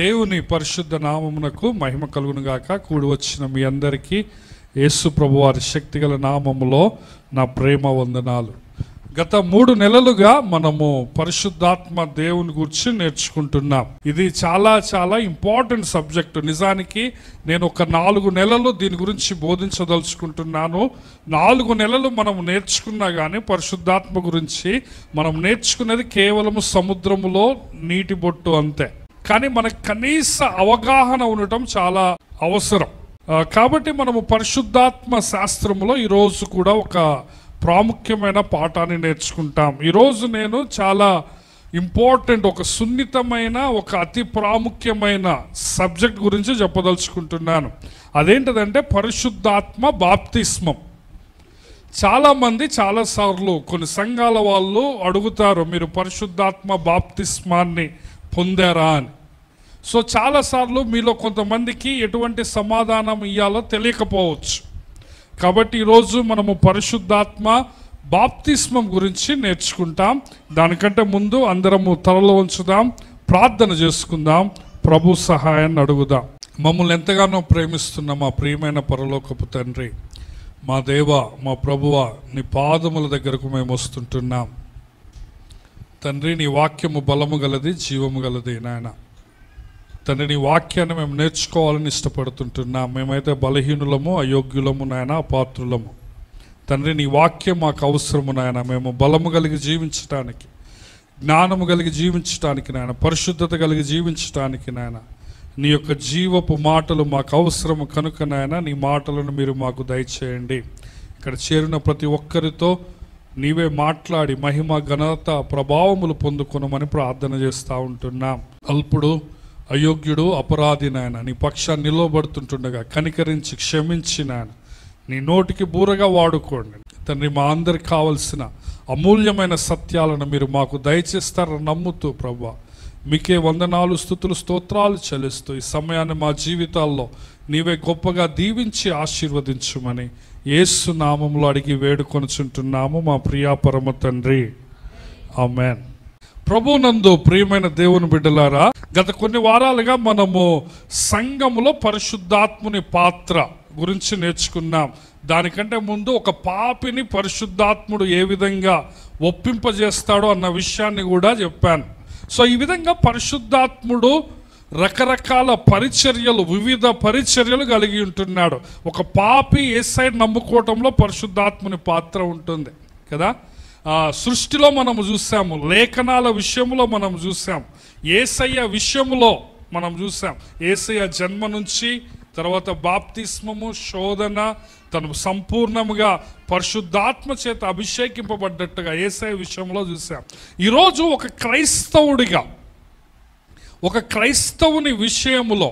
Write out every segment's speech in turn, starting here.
దేవుని పరిశుద్ధ నామమునకు మహిమ కలుగును గాక. కూడి వచ్చిన మీ అందరికీ యేసు ప్రభువారి శక్తిగల నామములో నా ప్రేమ వందనాలు. గత 3 నెలలుగా మనము పరిశుద్ధాత్మ దేవుని గురించి నేర్చుకుంటున్నాం. ఇది చాలా చాలా ఇంపార్టెంట్ సబ్జెక్టు. నిజానికి నేను ఒక 4 నెలలు దీని గురించి బోధించదలుచుకుంటున్నాను. 4 నెలలు మనం నేర్చుకున్నా కానీ పరిశుద్ధాత్మ గురించి మనం నేర్చుకునేది కేవలం సముద్రములో నీటి బొట్టు అంతే. కానీ మనకు కనీస అవగాహన ఉండటం చాలా అవసరం. కాబట్టి మనము పరిశుద్ధాత్మ శాస్త్రములో ఈరోజు కూడా ఒక ప్రాముఖ్యమైన పాఠాన్ని నేర్చుకుంటాం. ఈరోజు నేను చాలా ఇంపార్టెంట్, ఒక సున్నితమైన, ఒక అతి ప్రాముఖ్యమైన సబ్జెక్ట్ గురించి చెప్పదలుచుకుంటున్నాను. అదేంటిదంటే పరిశుద్ధాత్మ బాప్తిస్మం. చాలామంది చాలాసార్లు కొన్ని సంఘాల వాళ్ళు అడుగుతారు, మీరు పరిశుద్ధాత్మ బాప్తిస్మాన్ని పొందారా అని. సో చాలాసార్లు మీలో కొంతమందికి ఎటువంటి సమాధానం ఇవ్వాలో తెలియకపోవచ్చు. కాబట్టి ఈరోజు మనము పరిశుద్ధాత్మ బాప్తిస్మం గురించి నేర్చుకుంటాం. దానికంటే ముందు అందరము తలలో ఉంచుదాం, ప్రార్థన చేసుకుందాం, ప్రభు సహాయాన్ని అడుగుదాం. మమ్మల్ని ఎంతగానో ప్రేమిస్తున్న మా ప్రియమైన పరలోకపు తండ్రి, మా దేవ, మా ప్రభువ, నీ పాదముల దగ్గరకు మేము వస్తుంటున్నాం తండ్రి. నీ వాక్యము బలము గలది, జీవము గలది నాయన. తండ్రి, నీ వాక్యాన్ని మేము నేర్చుకోవాలని ఇష్టపడుతుంటున్నాం. మేమైతే బలహీనులము, అయోగ్యులము నాయన, అపాత్రులము. తండ్రి, నీ వాక్యం మాకు అవసరము నాయన. మేము బలము కలిగి జీవించటానికి, జ్ఞానము కలిగి జీవించటానికి నాయన, పరిశుద్ధత కలిగి జీవించటానికి నాయన, నీ యొక్క జీవపు మాటలు మాకు అవసరము కనుక నాయన, నీ మాటలను మీరు మాకు దయచేయండి. ఇక్కడ చేరిన ప్రతి ఒక్కరితో నీవే మాట్లాడి మహిమ, ఘనత, ప్రభావములు పొందుకొనమని ప్రార్థన చేస్తూ ఉంటున్నాం. అల్పుడు, అయోగ్యుడు, అపరాధి నాయన, నీ పక్షాన్ని నిలవబడుతుంటుండగా కనికరించి క్షమించి నాయన, నీ నోటికి బూరగా వాడుకోండి తండ్రి. మా అందరికి కావలసిన అమూల్యమైన సత్యాలను మీరు మాకు దయచేస్తారని నమ్ముతూ ప్రభువా, మీకే వందనాలు, స్తుతులు, స్తోత్రాలు చెల్లిస్తూ ఈ సమయాన్ని మా జీవితాల్లో నీవే గొప్పగా దీవించి ఆశీర్వదించుమని యేసు నామములో అడిగి వేడుకొనుచుంటున్నాము మా ప్రియా పరమ తండ్రి, ఆమేన్. ప్రభునందు ప్రియమైన దేవుని బిడ్డలారా, గత కొన్ని వారాలుగా మనము సంఘములో పరిశుద్ధాత్ముని పాత్ర గురించి నేర్చుకున్నాం. దానికంటే ముందు ఒక పాపిని పరిశుద్ధాత్ముడు ఏ విధంగా ఒప్పింపజేస్తాడో అన్న విషయాన్ని కూడా చెప్పాను. సో ఈ విధంగా పరిశుద్ధాత్ముడు రకరకాల పరిచర్యలు, వివిధ పరిచర్యలు కలిగి ఉంటున్నాడు. ఒక పాపి యేసయ్యను నమ్ముకోవటంలో పరిశుద్ధాత్ముని పాత్ర ఉంటుంది కదా. సృష్టిలో మనము చూసాము, లేఖనాల విషయంలో మనం చూసాం, యేసయ్య విషయంలో మనం చూసాం. యేసయ్య జన్మ నుంచి తర్వాత బాప్తిస్మము, శోధన, తను సంపూర్ణముగా పరిశుద్ధాత్మ చేత అభిషేకింపబడ్డట్టుగా యేసయ్య విషయంలో చూసాం. ఈరోజు ఒక క్రైస్తవుడిగా, ఒక క్రైస్తవుని విషయములో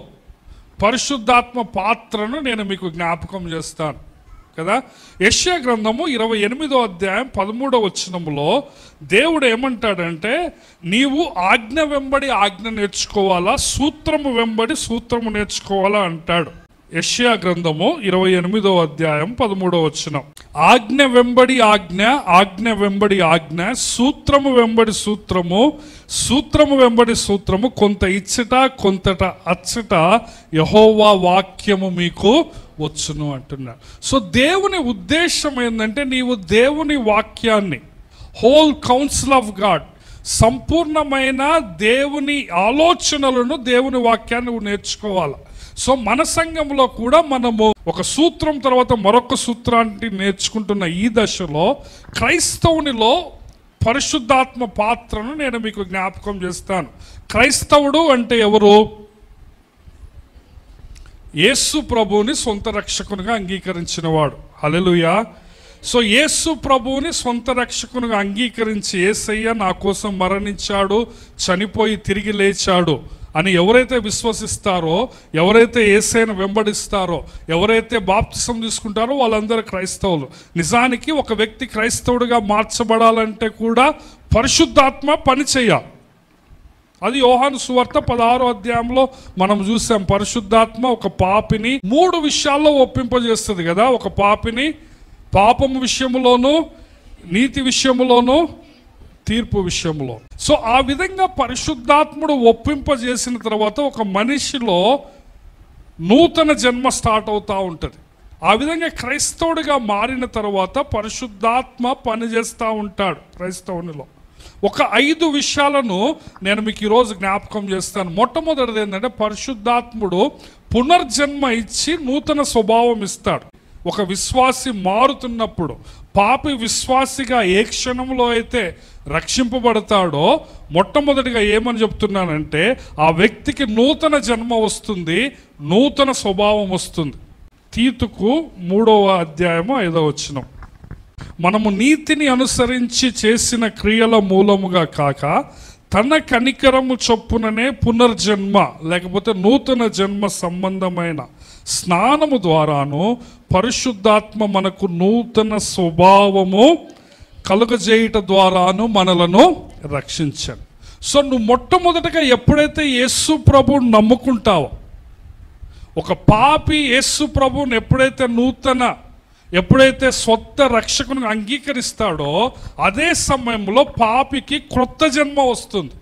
పరిశుద్ధాత్మ పాత్రను నేను మీకు జ్ఞాపకం చేస్తాను కదా. యెషయా గ్రంథము 28వ అధ్యాయం 13వ వచనములో దేవుడు ఏమంటాడంటే, నీవు ఆజ్ఞ వెంబడి ఆజ్ఞ నేర్చుకోవాలా, సూత్రము వెంబడి సూత్రము నేర్చుకోవాలా అంటాడు. యెషయా గ్రంథము 28వ అధ్యాయం 13వ వచనం. ఆజ్ఞ వెంబడి ఆజ్ఞ, ఆజ్ఞ వెంబడి ఆజ్ఞ, సూత్రము వెంబడి సూత్రము, సూత్రము వెంబడి సూత్రము, కొంత ఇచ్చట కొంతట అచ్చట యెహోవా వాక్యము మీకు వచ్చును అంటున్నాడు. సో దేవుని ఉద్దేశం ఏంటంటే, నీవు దేవుని వాక్యాన్ని, హోల్ కౌన్సిల్ ఆఫ్ గాడ్, సంపూర్ణమైన దేవుని ఆలోచనలను, దేవుని వాక్యాన్ని నేర్చుకోవాలి. సో మన సంఘంలో కూడా మనము ఒక సూత్రం తర్వాత మరొక సూత్రాన్ని నేర్చుకుంటున్న ఈ దశలో క్రైస్తవునిలో పరిశుద్ధాత్మ పాత్రను నేను మీకు జ్ఞాపకం చేస్తాను. క్రైస్తవుడు అంటే ఎవరు? యేసు ప్రభువుని సొంత రక్షకునిగా అంగీకరించిన వాడు. హల్లెలూయా. సో యేసు ప్రభువుని సొంత రక్షకునిగా అంగీకరించి, యేసయ్య నా కోసం మరణించాడు, చనిపోయి తిరిగి లేచాడు అని ఎవరైతే విశ్వసిస్తారో, ఎవరైతే యేసయ్యను వెంబడిస్తారో, ఎవరైతే బాప్తిసం తీసుకుంటారో వాళ్ళందరూ క్రైస్తవులు. నిజానికి ఒక వ్యక్తి క్రైస్తవుడిగా మార్చబడాలంటే కూడా పరిశుద్ధాత్మ పని చేయాలి. అది యోహాను సువార్త 16వ అధ్యాయంలో మనం చూసాం. పరిశుద్ధాత్మ ఒక పాపిని 3 విషయాల్లో ఒప్పింపజేస్తుంది కదా. ఒక పాపిని పాపము విషయంలోనూ, నీతి విషయంలోనూ, తీర్పు విషయంలో. సో ఆ విధంగా పరిశుద్ధాత్ముడు ఒప్పింపజేసిన తర్వాత ఒక మనిషిలో నూతన జన్మ స్టార్ట్ అవుతూ ఉంటుంది. ఆ విధంగా క్రైస్తవుడిగా మారిన తర్వాత పరిశుద్ధాత్మ పనిచేస్తూ ఉంటాడు క్రైస్తవునిలో. ఒక 5 విషయాలను నేను మీకు ఈరోజు జ్ఞాపకం చేస్తాను. మొట్టమొదటిది ఏంటంటే పరిశుద్ధాత్ముడు పునర్జన్మ ఇచ్చి నూతన స్వభావం ఇస్తాడు. ఒక విశ్వాసి మారుతున్నప్పుడు, పాపి విశ్వాసిగా ఏ క్షణంలో అయితే రక్షింపబడతాడో మొట్టమొదటిగా ఏమని చెప్తున్నానంటే ఆ వ్యక్తికి నూతన జన్మ వస్తుంది, నూతన స్వభావం వస్తుంది. తీతుకు 3వ అధ్యాయము 5వ వచనం. మనము నీతిని అనుసరించి చేసిన క్రియల మూలముగా కాక తన కనికరము చొప్పుననే పునర్జన్మ లేకపోతే నూతన జన్మ సంబంధమైన స్నానము ద్వారాను పరిశుద్ధాత్మ మనకు నూతన స్వభావము కలుగజేయుట ద్వారాను మనలను రక్షించాను. సో నువ్వు మొట్టమొదటగా ఎప్పుడైతే యేసు ప్రభువుని నమ్ముకుంటావో, ఒక పాపి యేసు ప్రభువుని ఎప్పుడైతే స్వత్త రక్షకుని అంగీకరిస్తాడో అదే సమయంలో పాపికి క్రొత్త జన్మ వస్తుంది.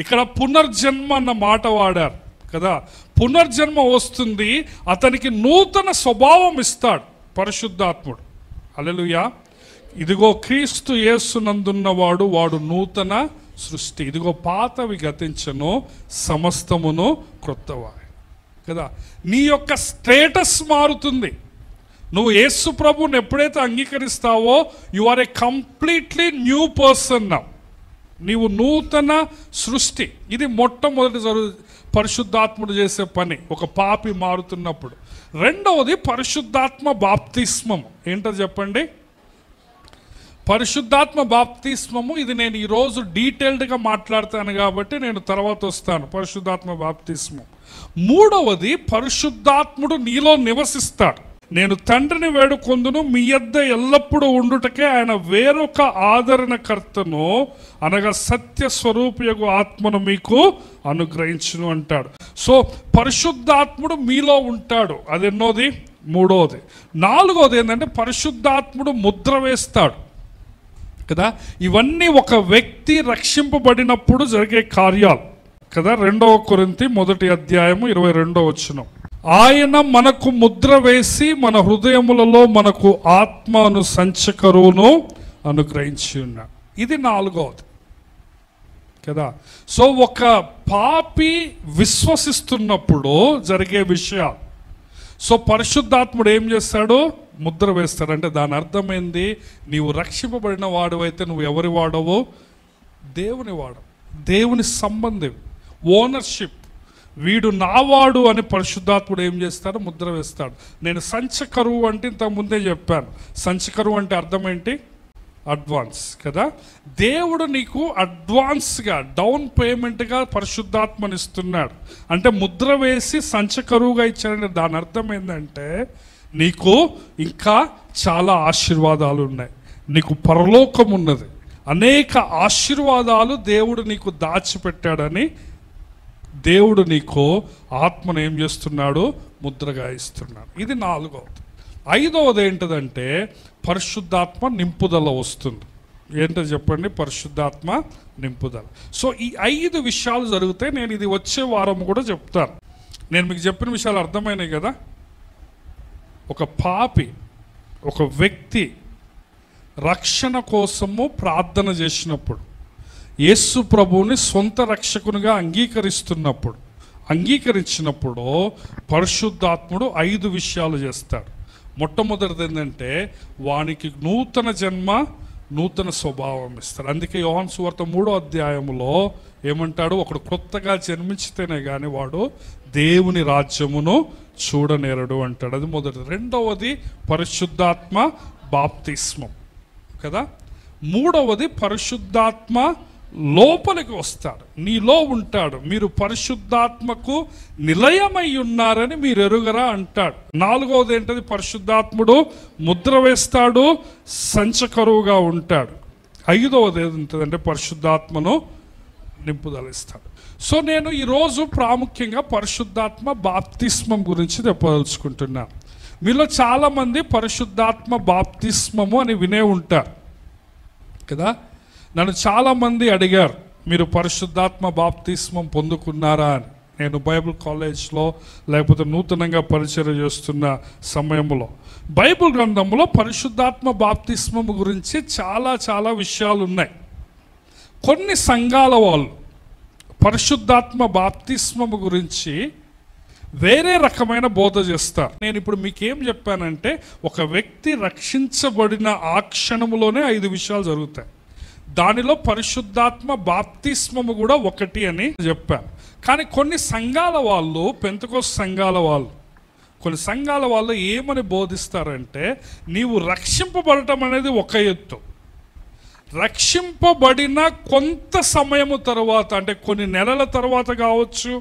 ఇక్కడ పునర్జన్మ అన్న మాట వాడారు కదా. పునర్జన్మ వస్తుంది, అతనికి నూతన స్వభావం ఇస్తాడు పరిశుద్ధాత్ముడు. హల్లెలూయా. ఇదిగో క్రీస్తు యేసునందున్నవాడు వాడు నూతన సృష్టి, ఇదిగో పాతవి గతించను సమస్తమును క్రొత్తవా కదా. నీ యొక్క స్టేటస్ మారుతుంది. నువ్వు యేసు ప్రభువుని ఎప్పుడైతే అంగీకరిస్తావో you are a completely new person. నీవు నూతన సృష్టి. ఇది మొట్టమొదటి పరిశుద్ధాత్ముడు చేసే పని ఒక పాపి మారుతున్నప్పుడు. రెండవది పరిశుద్ధాత్మ బాప్తిస్మము. ఏంటో చెప్పండి? పరిశుద్ధాత్మ బాప్తిస్మము. ఇది నేను ఈరోజు డీటెయిల్డ్గా మాట్లాడతాను కాబట్టి నేను తర్వాత వస్తాను. పరిశుద్ధాత్మ బాప్తిస్మం. మూడవది పరిశుద్ధాత్ముడు నీలో నివసిస్తాడు. నేను తండ్రిని వేడుకొందును మీ యొద్ద ఎల్లప్పుడూ ఉండుటకే ఆయన వేరొక ఆదరణకర్తను అనగా సత్య స్వరూపియగు ఆత్మను మీకు అనుగ్రహించును అంటాడు. సో పరిశుద్ధాత్ముడు మీలో ఉంటాడు. అదెన్నోది? మూడవది. నాలుగవది ఏంటంటే పరిశుద్ధాత్ముడు ముద్ర వేస్తాడు కదా. ఇవన్నీ ఒక వ్యక్తి రక్షింపబడినప్పుడు జరిగే కార్యాలు కదా. 2వ కొరింథీ 1వ అధ్యాయము 22వ వచనం. ఆయన మనకు ముద్ర వేసి మన హృదయములలో మనకు ఆత్మను సంచకరువును అనుగ్రహించి ఉన్నాడు. ఇది నాలుగవది కదా. సో ఒక పాపి విశ్వసిస్తున్నప్పుడు జరిగే విషయాలు. సో పరిశుద్ధాత్ముడు ఏం చేస్తాడు? ముద్ర వేస్తాడు. అంటే దాని అర్థమైంది, నీవు రక్షింపబడిన వాడు అయితే నువ్వు ఎవరి వాడవో? దేవుని వాడవు, దేవుని సంబంధం, ఓనర్షిప్. వీడు నావాడు అని పరిశుద్ధాత్ముడు ఏం చేస్తాడు? ముద్ర వేస్తాడు. నేను సంచకరువు అంటే ఇంతకు ముందే చెప్పాను. సంచకరువు అంటే అర్థం ఏంటి? అడ్వాన్స్ కదా. దేవుడు నీకు అడ్వాన్స్గా డౌన్ పేమెంట్గా పరిశుద్ధాత్మని ఇస్తున్నాడు. అంటే ముద్ర వేసి సంచకరువుగా ఇచ్చాడంటే దాని అర్థం ఏంటంటే నీకు ఇంకా చాలా ఆశీర్వాదాలు ఉన్నాయి, నీకు పరలోకం ఉన్నది, అనేక ఆశీర్వాదాలు దేవుడు నీకు దాచిపెట్టాడని దేవుడు నీకు ఆత్మను ఏం చేస్తున్నాడు? ముద్రగా ఇస్తున్నాడు. ఇది నాలుగవది. ఐదవది ఏంటంటే పరిశుద్ధాత్మ నింపుదల వస్తుంది. ఏంటో చెప్పండి? పరిశుద్ధాత్మ నింపుదల. సో ఈ 5 విషయాలు జరిగితే నేను ఇది వచ్చే వారం కూడా చెప్తాను. నేను మీకు చెప్పిన విషయాలు అర్థమైనాయి కదా. ఒక పాపి, ఒక వ్యక్తి రక్షణ కోసము ప్రార్థన చేసినప్పుడు, యేసు ప్రభువుని సొంత రక్షకునిగా అంగీకరించినప్పుడు పరిశుద్ధాత్ముడు 5 విషయాలు చేస్తాడు. మొట్టమొదటిది ఏంటంటే వానికి నూతన జన్మ, నూతన స్వభావం ఇస్తాడు. అందుకే యోహాను సువార్త 3వ అధ్యాయములో ఏమంటాడు? ఒకడు కొత్తగా జన్మించితేనే కానీ వాడు దేవుని రాజ్యమును చూడనేరడు అంటాడు. అది మొదటిది. రెండవది పరిశుద్ధాత్మ బాప్తిస్మం కదా. మూడవది పరిశుద్ధాత్మ లోపలికి వస్తాడు, నీలో ఉంటాడు. మీరు పరిశుద్ధాత్మకు నిలయమై ఉన్నారని మీరు ఎరుగరా అంటాడు. నాలుగవది ఏంటది? పరిశుద్ధాత్ముడు ముద్ర వేస్తాడు, సంచకరువుగా ఉంటాడు. ఐదవది ఏంటంటే పరిశుద్ధాత్మను నింపుదలిస్తాడు. సో నేను ఈరోజు ప్రాముఖ్యంగా పరిశుద్ధాత్మ బాప్తిస్మం గురించి చెప్పదలుచుకుంటున్నాను. మీలో చాలామంది పరిశుద్ధాత్మ బాప్తిస్మము అని వినే ఉంటారు కదా. నన్ను చాలామంది అడిగారు, మీరు పరిశుద్ధాత్మ బాప్తిస్మం పొందుకున్నారా అని. నేను బైబిల్ కాలేజ్లో లేకపోతే నూతనంగా పరిచయం చేస్తున్న సమయంలో బైబిల్ గ్రంథంలో పరిశుద్ధాత్మ బాప్తిస్మం గురించి చాలా చాలా విషయాలు ఉన్నాయి. కొన్ని సంఘాల వాళ్ళు పరిశుద్ధాత్మ బాప్తిస్మము గురించి వేరే రకమైన బోధ చేస్తారు. నేను ఇప్పుడు మీకేం చెప్పానంటే, ఒక వ్యక్తి రక్షించబడిన ఆ క్షణములోనే 5 విషయాలు జరుగుతాయి. దానిలో పరిశుద్ధాత్మ బాప్తిస్మము కూడా ఒకటి అని చెప్పాను. కానీ కొన్ని సంఘాల వాళ్ళు, పెంతెకోస్తు సంఘాల వాళ్ళు, కొన్ని సంఘాల వాళ్ళు ఏమని బోధిస్తారంటే, నీవు రక్షింపబడటం అనేది ఒక ఎత్తు, రక్షింపబడిన కొంత సమయము తర్వాత, అంటే కొన్ని నెలల తర్వాత కావచ్చు,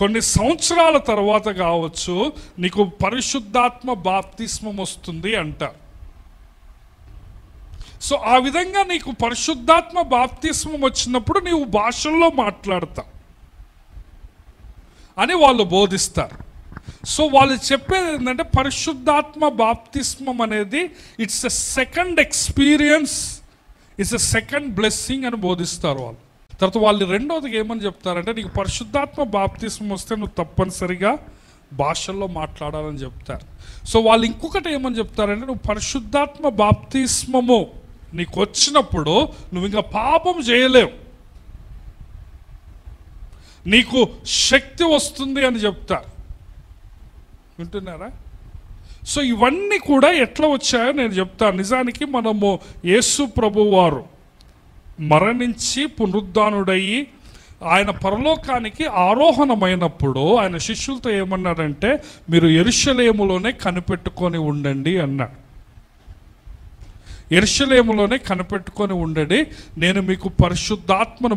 కొన్ని సంవత్సరాల తర్వాత కావచ్చు, నీకు పరిశుద్ధాత్మ బాప్తిస్మం వస్తుంది అంటారు. సో ఆ విధంగా నీకు పరిశుద్ధాత్మ బాప్తిస్మం వచ్చినప్పుడు నీవు భాషల్లో మాట్లాడతావు అని వాళ్ళు బోధిస్తారు. సో వాళ్ళు చెప్పేది ఏంటంటే, పరిశుద్ధాత్మ బాప్తిస్మం అనేది it's a second experience, it's a second blessing అని బోధిస్తారు వాళ్ళు. తర్వాత వాళ్ళు రెండోదిగా ఏమని చెప్తారంటే, నీకు పరిశుద్ధాత్మ బాప్తిస్మం వస్తే నువ్వు తప్పనిసరిగా భాషల్లో మాట్లాడాలని చెప్తారు. సో వాళ్ళు ఇంకొకటి ఏమని చెప్తారంటే, నువ్వు పరిశుద్ధాత్మ బాప్తిస్మము నీకు వచ్చినప్పుడు నువ్వు ఇంకా పాపం చేయలేవు, నీకు శక్తి వస్తుంది అని చెప్తారు. వింటున్నారా? సో ఇవన్నీ కూడా ఎట్లా వచ్చాయో నేను చెప్తాను. నిజానికి మనము యేసు ప్రభువు వారు మరణించి పునరుద్ధానుడయ్యి ఆయన పరలోకానికి ఆరోహణమైనప్పుడు ఆయన శిష్యులతో ఏమన్నాడంటే, మీరు యెరూషలేములోనే కనిపెట్టుకొని ఉండండి అన్నాడు. యెరూషలేములోనే కనిపెట్టుకొని ఉండండి, నేను మీకు పరిశుద్ధాత్మను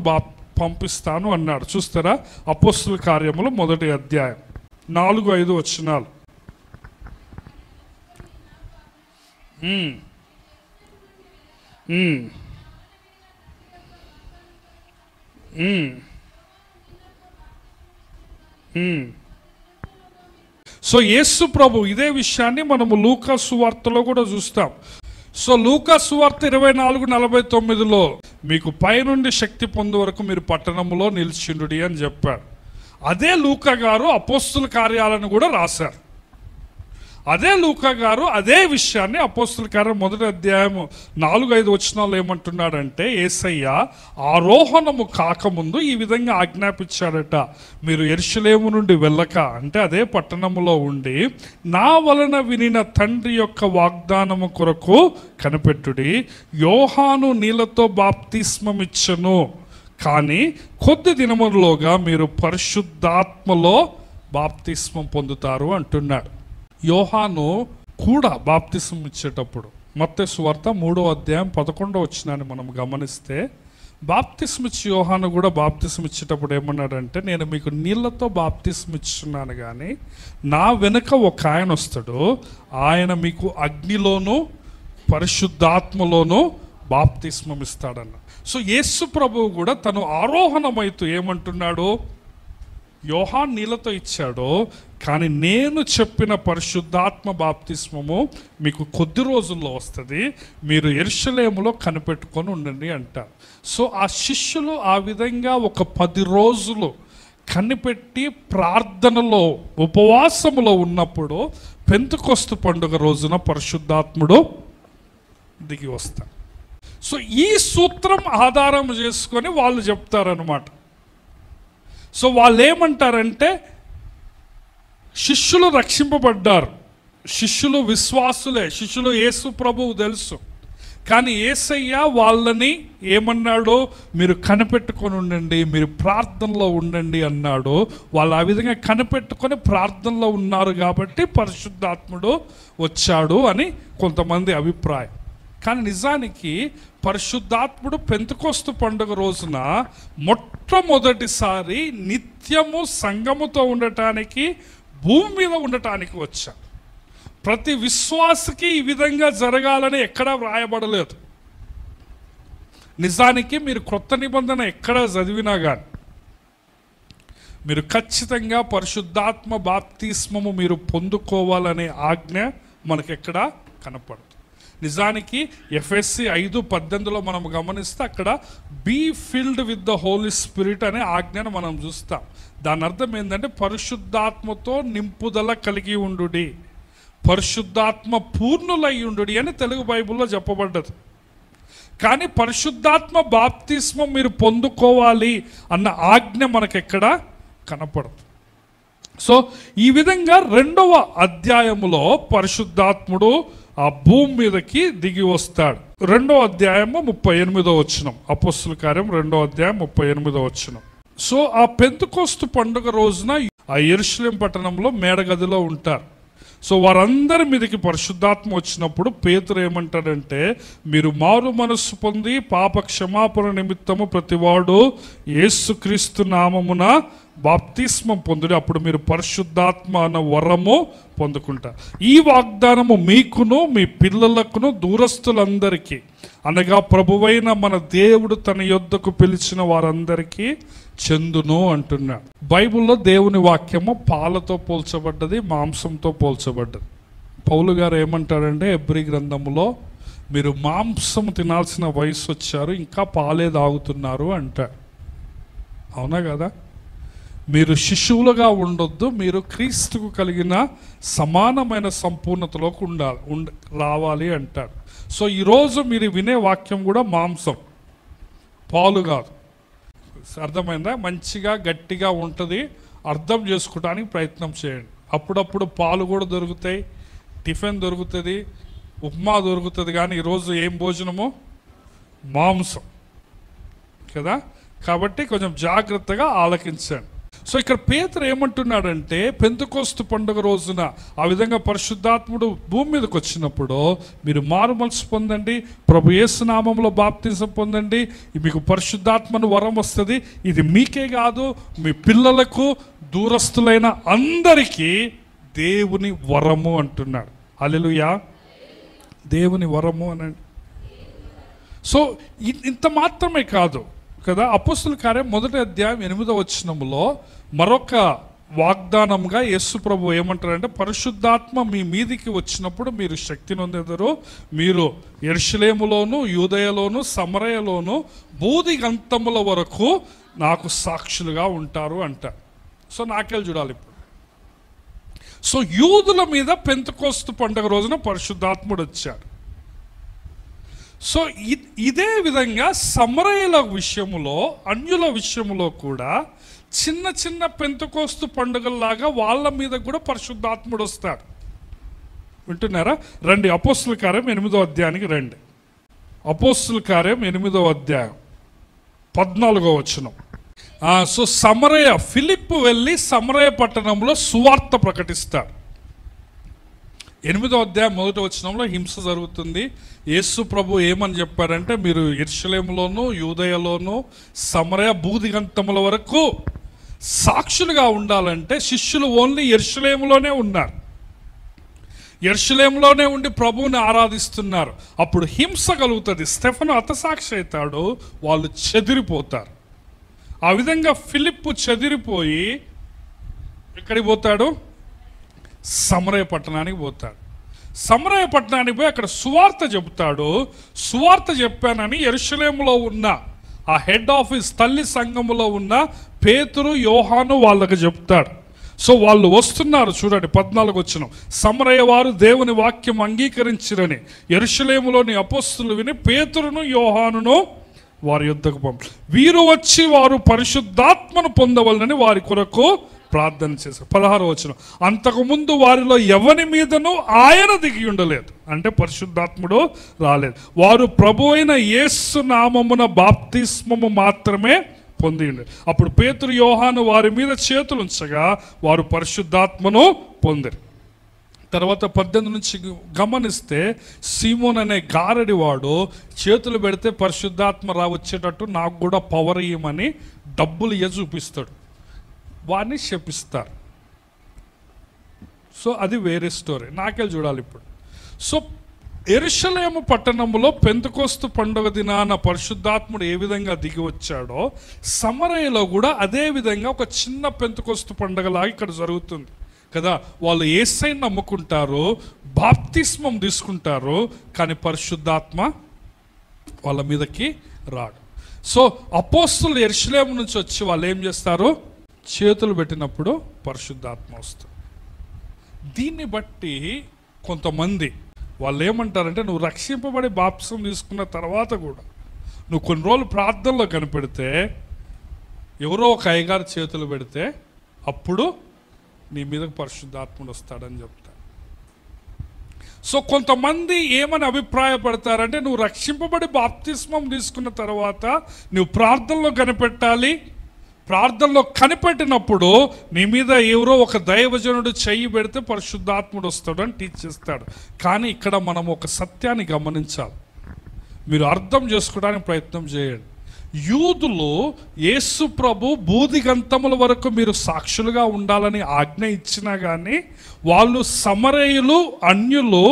పంపిస్తాను అన్నాడు. చూస్తారా? అపోస్తుల కార్యములు 1వ అధ్యాయం 4-5 వచనాలు. సో యేసు ప్రభు ఇదే విషయాన్ని మనము లూకా సువార్తలో కూడా చూస్తాం. సో లూకా సువార్త 24:49లో మీకు పైనుండి శక్తి పొందే వరకు మీరు పట్టణంలో నిలిచిండుడి అని చెప్పాడు. అదే లూకా గారు అపోస్తుల కార్యాలను కూడా రాశారు. అదే లూకా గారు అదే విషయాన్ని అపోస్తుల కార్యం 1వ అధ్యాయం 4-5 వచనాల్లో ఏమంటున్నాడంటే, యేసయ్య ఆరోహణము కాకముందు ఈ విధంగా ఆజ్ఞాపించాడట, మీరు యెరూషలేము నుండి వెళ్ళక, అంటే అదే పట్టణములో ఉండి, నా వలన వినిన తండ్రి యొక్క వాగ్దానము కొరకు కనిపెట్టుడి. యోహాను నీళ్లతో బాప్తిస్మమిచ్చెను, కానీ కొద్ది దినములోగా మీరు పరిశుద్ధాత్మలో బాప్తిస్మం పొందుతారు అంటున్నాడు. యోహాను కూడా బాప్తిస్మం ఇచ్చేటప్పుడు మత్తయి సువార్త 3వ అధ్యాయం 11వ వచనాన్ని మనం గమనిస్తే, బాప్తిస్మం ఇచ్చి యోహాను కూడా బాప్తిస్మం ఇచ్చేటప్పుడు ఏమన్నాడంటే, నేను మీకు నీళ్లతో బాప్తిస్మం ఇస్తున్నాను, కానీ నా వెనుక ఒక ఆయన వస్తాడు, ఆయన మీకు అగ్నిలోను పరిశుద్ధాత్మలోను బాప్తిస్మం ఇస్తాడన్న. సో యేసు ప్రభువు కూడా తను ఆరోహణమైతూ ఏమంటున్నాడు, యోహాను నీళ్లతో ఇచ్చాడు, కానీ నేను చెప్పిన పరిశుద్ధాత్మ బాప్తిస్మము మీకు కొద్ది రోజుల్లో వస్తుంది, మీరు యెరూషలేములో కనిపెట్టుకొని ఉండండి అంటారు. సో ఆ శిష్యులు ఆ విధంగా ఒక 10 రోజులు కనిపెట్టి ప్రార్థనలో ఉపవాసములో ఉన్నప్పుడు పెంతెకోస్తు పండుగ రోజున పరిశుద్ధాత్ముడు దిగి వస్తాడు. సో ఈ సూత్రం ఆధారం చేసుకొని వాళ్ళు చెప్తారనమాట. సో వాళ్ళు ఏమంటారంటే, శిష్యులు రక్షింపబడ్డారు, శిష్యులు విశ్వాసులే, శిష్యులు యేసు ప్రభువు తెలుసు, కానీ యేసయ్య వాళ్ళని ఏమన్నాడు, మీరు కనిపెట్టుకొని ఉండండి, మీరు ప్రార్థనలో ఉండండి అన్నాడు. వాళ్ళు ఆ విధంగా కనిపెట్టుకొని ప్రార్థనలో ఉన్నారు కాబట్టి పరిశుద్ధాత్ముడు వచ్చాడు అని కొంతమంది అభిప్రాయం. కానీ నిజానికి పరిశుద్ధాత్ముడు పెంతెకోస్తు పండుగ రోజున మొట్టమొదటిసారి నిత్యము సంఘముతో ఉండటానికి, భూమి మీద ఉండటానికి వచ్చాడు. ప్రతి విశ్వాసకి ఈ విధంగా జరగాలని ఎక్కడా వ్రాయబడలేదు. నిజానికి మీరు క్రొత్త నిబంధన ఎక్కడ చదివినా కానీ మీరు ఖచ్చితంగా పరిశుద్ధాత్మ బాప్తిస్మము మీరు పొందుకోవాలనే ఆజ్ఞ మనకెక్కడా కనపడదు. నిజానికి ఎఫ్ఎస్సి 5:18 మనం గమనిస్తే అక్కడ be filled with the Holy Spirit అనే ఆజ్ఞను మనం చూస్తాం. దాని అర్థం ఏంటంటే పరిశుద్ధాత్మతో నింపుదల కలిగి ఉండుడి, పరిశుద్ధాత్మ పూర్ణులై ఉండుడి అని తెలుగు బైబిల్లో చెప్పబడ్డది. కానీ పరిశుద్ధాత్మ బాప్తిస్మం మీరు పొందుకోవాలి అన్న ఆజ్ఞ మనకెక్కడ కనపడదు. సో ఈ విధంగా 2వ అధ్యాయములో పరిశుద్ధాత్ముడు ఆ భూమి మీదకి దిగి వస్తాడు. 2వ అధ్యాయము 38వ వచనం, అపోస్తలుల కార్యం 2వ అధ్యాయం 38వ వచనం. సో ఆ పెంతెకోస్తు పండుగ రోజున ఆ యెరూషలేము పట్టణంలో మేడగదిలో ఉంటారు. సో వారందరి మీదకి పరిశుద్ధాత్మ వచ్చినప్పుడు పేతురు ఏమంటాడంటే, మీరు మారు మనస్సు పొంది పాప క్షమాపణ నిమిత్తము ప్రతివాడు యేసుక్రీస్తు నామమున బాప్తిస్మం పొందుడి, అప్పుడు మీరు పరిశుద్ధాత్మ అన్న వరము పొందుకుంటారు. ఈ వాగ్దానము మీకును మీ పిల్లలకును దూరస్తులందరికీ అనగా ప్రభువైన మన దేవుడు తన యొద్దకు పిలిచిన వారందరికీ చెందును అంటున్నాడు. బైబిల్లో దేవుని వాక్యము పాలతో పోల్చబడ్డది, మాంసంతో పోల్చబడ్డది. పౌలు గారు ఏమంటాడంటే హెబ్రీ గ్రంథములో, మీరు మాంసం తినాల్సిన వయసు వచ్చారు, ఇంకా పాలే తాగుతున్నారు అంటాడు. అవునా కదా? మీరు శిశువులుగా ఉండొద్దు, మీరు క్రీస్తుకు కలిగిన సమానమైన సంపూర్ణతలోకి రావాలి అంటాడు. సో ఈరోజు మీరు వినే వాక్యం కూడా మాంసం, పాలు కాదు. అర్థమైందా? మంచిగా గట్టిగా ఉంటుంది, అర్థం చేసుకోవడానికి ప్రయత్నం చేయండి. అప్పుడప్పుడు పాలు కూడా దొరుకుతాయి, టిఫిన్ దొరుకుతుంది, ఉప్మా దొరుకుతుంది. కానీ ఈరోజు ఏం భోజనము? మాంసం కదా. కాబట్టి కొంచెం జాగ్రత్తగా ఆలకించండి. సో ఇక్కడ పేతురు ఏమంటున్నాడంటే, పెంతెకోస్తు పండుగ రోజున ఆ విధంగా పరిశుద్ధాత్ముడు భూమి మీదకి వచ్చినప్పుడు మీరు మారు మనసు పొందండి, ప్రభు యేసు నామములో బాప్తిజం పొందండి, మీకు పరిశుద్ధాత్మను వరం వస్తుంది. ఇది మీకే కాదు, మీ పిల్లలకు దూరస్తులైన అందరికీ దేవుని వరము అంటున్నాడు. హల్లెలూయా, దేవుని వరము అనండి. సో ఇంత మాత్రమే కాదు కదా. అపోస్తలుల కార్యం 1వ అధ్యాయం 8వ వచనములో మరొక వాగ్దానంగా యేసు ప్రభు ఏమంటారంటే, పరిశుద్ధాత్మ మీ మీదికి వచ్చినప్పుడు మీరు శక్తి నొందెదరు, మీరు యెరూషలేములోను యూదయలోను సమరయలోను బూదిగంతముల వరకు నాకు సాక్షులుగా ఉంటారు అంటారు. సో నాకెళ్ళి చూడాలి ఇప్పుడు. సో యూదుల మీద పెంతెకోస్తు పండుగ రోజున పరిశుద్ధాత్ముడు వచ్చాడు. సో ఇదే విధంగా సమరయుల విషయములో, అన్యుల విషయములో కూడా చిన్న చిన్న పెంతెకోస్తు పండుగల్లాగా వాళ్ళ మీద కూడా పరిశుద్ధాత్ముడు వస్తాడు. వింటున్నారా? రండి, అపోస్తలుల కార్యం 8వ అధ్యాయానికి రండి. అపోస్తలుల కార్యం 8వ అధ్యాయం 14వ వచనం. సో సమరయ, ఫిలిప్పు వెళ్ళి సమరయ పట్టణంలో సువార్త ప్రకటిస్తాడు. 8వ అధ్యాయం 1వ వచనంలో హింస జరుగుతుంది. యేసు ప్రభు ఏమని చెప్పారంటే, మీరు యెరూషలేములోను యూదయలోను సమరయ బూదిగంతముల వరకు సాక్షులుగా ఉండాలంటే శిష్యులు ఓన్లీ యెరూషలేములోనే ఉన్నారు, యెరూషలేములోనే ఉండి ప్రభువుని ఆరాధిస్తున్నారు. అప్పుడు హింస కలుగుతుంది, స్టెఫను హతసాక్షి అవుతాడు, వాళ్ళు చెదిరిపోతారు. ఆ విధంగా ఫిలిప్పు చెదిరిపోయి ఎక్కడికి పోతాడు? సమరయ పట్టణానికి పోతాడు. సమరయ పట్టణానికి పోయి అక్కడ సువార్త చెబుతాడు. సువార్త చెప్పానని యెరూషలేములో ఉన్న ఆ హెడ్ ఆఫీస్ తల్లి సంఘములో ఉన్న పేతురు యోహాను వాళ్ళకి చెప్తాడు. సో వాళ్ళు వస్తున్నారు, చూడండి 14వ వచనం. సమరయ వారు దేవుని వాక్యం అంగీకరించిరని యెరూషలేములోని అపోస్తలులు విని పేతురును యోహానును వారి యుద్ధకు పంపి, వీరు వచ్చి వారు పరిశుద్ధాత్మను పొందవలనని వారి కొరకు ప్రార్థన చేశారు. 16వ వచనం. అంతకుముందు వారిలో ఎవరి మీదనూ ఆయన దిగి ఉండలేదు, అంటే పరిశుద్ధాత్ముడు రాలేదు. వారు ప్రభు అయిన యేసు నామమున బాప్తిస్మము మాత్రమే పొంది ఉండేది. అప్పుడు పేతురు యోహాను వారి మీద చేతులు ఉంచగా వారు పరిశుద్ధాత్మను పొందిరు. తర్వాత 18 నుంచి గమనిస్తే, సీమోన్ అనే గారడి వాడు చేతులు పెడితే పరిశుద్ధాత్మ వచ్చేటట్టు నాకు కూడా పవర్ ఇయ్యమని డబ్బులు చూపిస్తాడు, వాడిని శపిస్తారు. సో అది వేరే స్టోరీ, నాకెళ్ళి చూడాలి ఇప్పుడు. సో యెరూషలేము పట్టణంలో పెంతెకోస్తు పండుగ దినాన పరిశుద్ధాత్ముడు ఏ విధంగా దిగి వచ్చాడో, సమరయలో కూడా అదే విధంగా ఒక చిన్న పెంతెకోస్తు పండుగలాగా ఇక్కడ జరుగుతుంది కదా. వాళ్ళు యేసయ్యను నమ్ముకుంటారు, బాప్తిస్మం తీసుకుంటారు, కానీ పరిశుద్ధాత్మ వాళ్ళ మీదకి రాడు. సో అపోస్తులు యెరూషలేము నుంచి వచ్చి వాళ్ళు ఏం చేస్తారు? చేతులు పెట్టినప్పుడు పరిశుద్ధాత్మ వస్తుంది. దీన్ని బట్టి కొంతమంది వాళ్ళు ఏమంటారంటే, నువ్వు రక్షింపబడి బాప్తిస్మం తీసుకున్న తర్వాత కూడా నువ్వు కొన్ని రోజులు ప్రార్థనలో కనిపెడితే, ఎవరో ఒక అయ్యగారు చేతులు పెడితే అప్పుడు నీ మీదకి పరిశుద్ధాత్ముడు వస్తాడని చెప్తారు. సో కొంతమంది ఏమని అభిప్రాయపడతారంటే, నువ్వు రక్షింపబడి బాప్తిస్మం తీసుకున్న తర్వాత నువ్వు ప్రార్థనలో కనిపెట్టాలి, ప్రార్థనలో కనిపెట్టినప్పుడు నీ మీద ఎవరో ఒక దైవజనుడు చెయ్యి పెడితే పరిశుద్ధాత్ముడు వస్తాడు అని టీచ్ చేస్తాడు. కానీ ఇక్కడ మనం ఒక సత్యాన్ని గమనించాలి, మీరు అర్థం చేసుకోవడానికి ప్రయత్నం చేయండి. యూదులు యేసు ప్రభు బూదిగంతముల వరకు మీరు సాక్షులుగా ఉండాలని ఆజ్ఞ ఇచ్చినా కానీ, వాళ్ళు సమరయులు, అన్యులు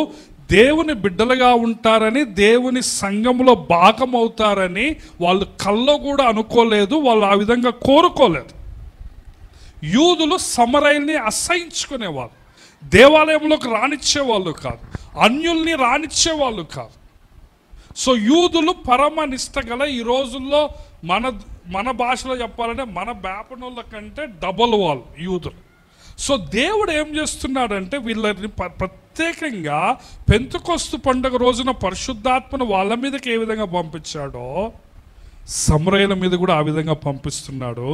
దేవుని బిడ్డలుగా ఉంటారని, దేవుని సంఘములో భాగం అవుతారని వాళ్ళు కల్లో కూడా అనుకోలేదు, వాళ్ళు ఆ విధంగా కోరుకోలేదు. యూదులు సమరయుల్ని అసహించుకునేవాళ్ళు, దేవాలయంలోకి రానిచ్చేవాళ్ళు కాదు, అన్యుల్ని రానిచ్చేవాళ్ళు కాదు. సో యూదులు పరమ నిష్ట గల, ఈ రోజుల్లో మన భాషలో చెప్పాలంటే మన బేపనోళ్ళ కంటే డబల్ వాళ్ళు యూదులు. సో దేవుడు ఏం చేస్తున్నాడంటే, వీళ్ళని ప్రత్యేకంగా పెంతెకొస్తు పండుగ రోజున పరిశుద్ధాత్మను వాళ్ళ మీదకి ఏ విధంగా పంపించాడో సమరయుల మీద కూడా ఆ విధంగా పంపిస్తున్నాడు.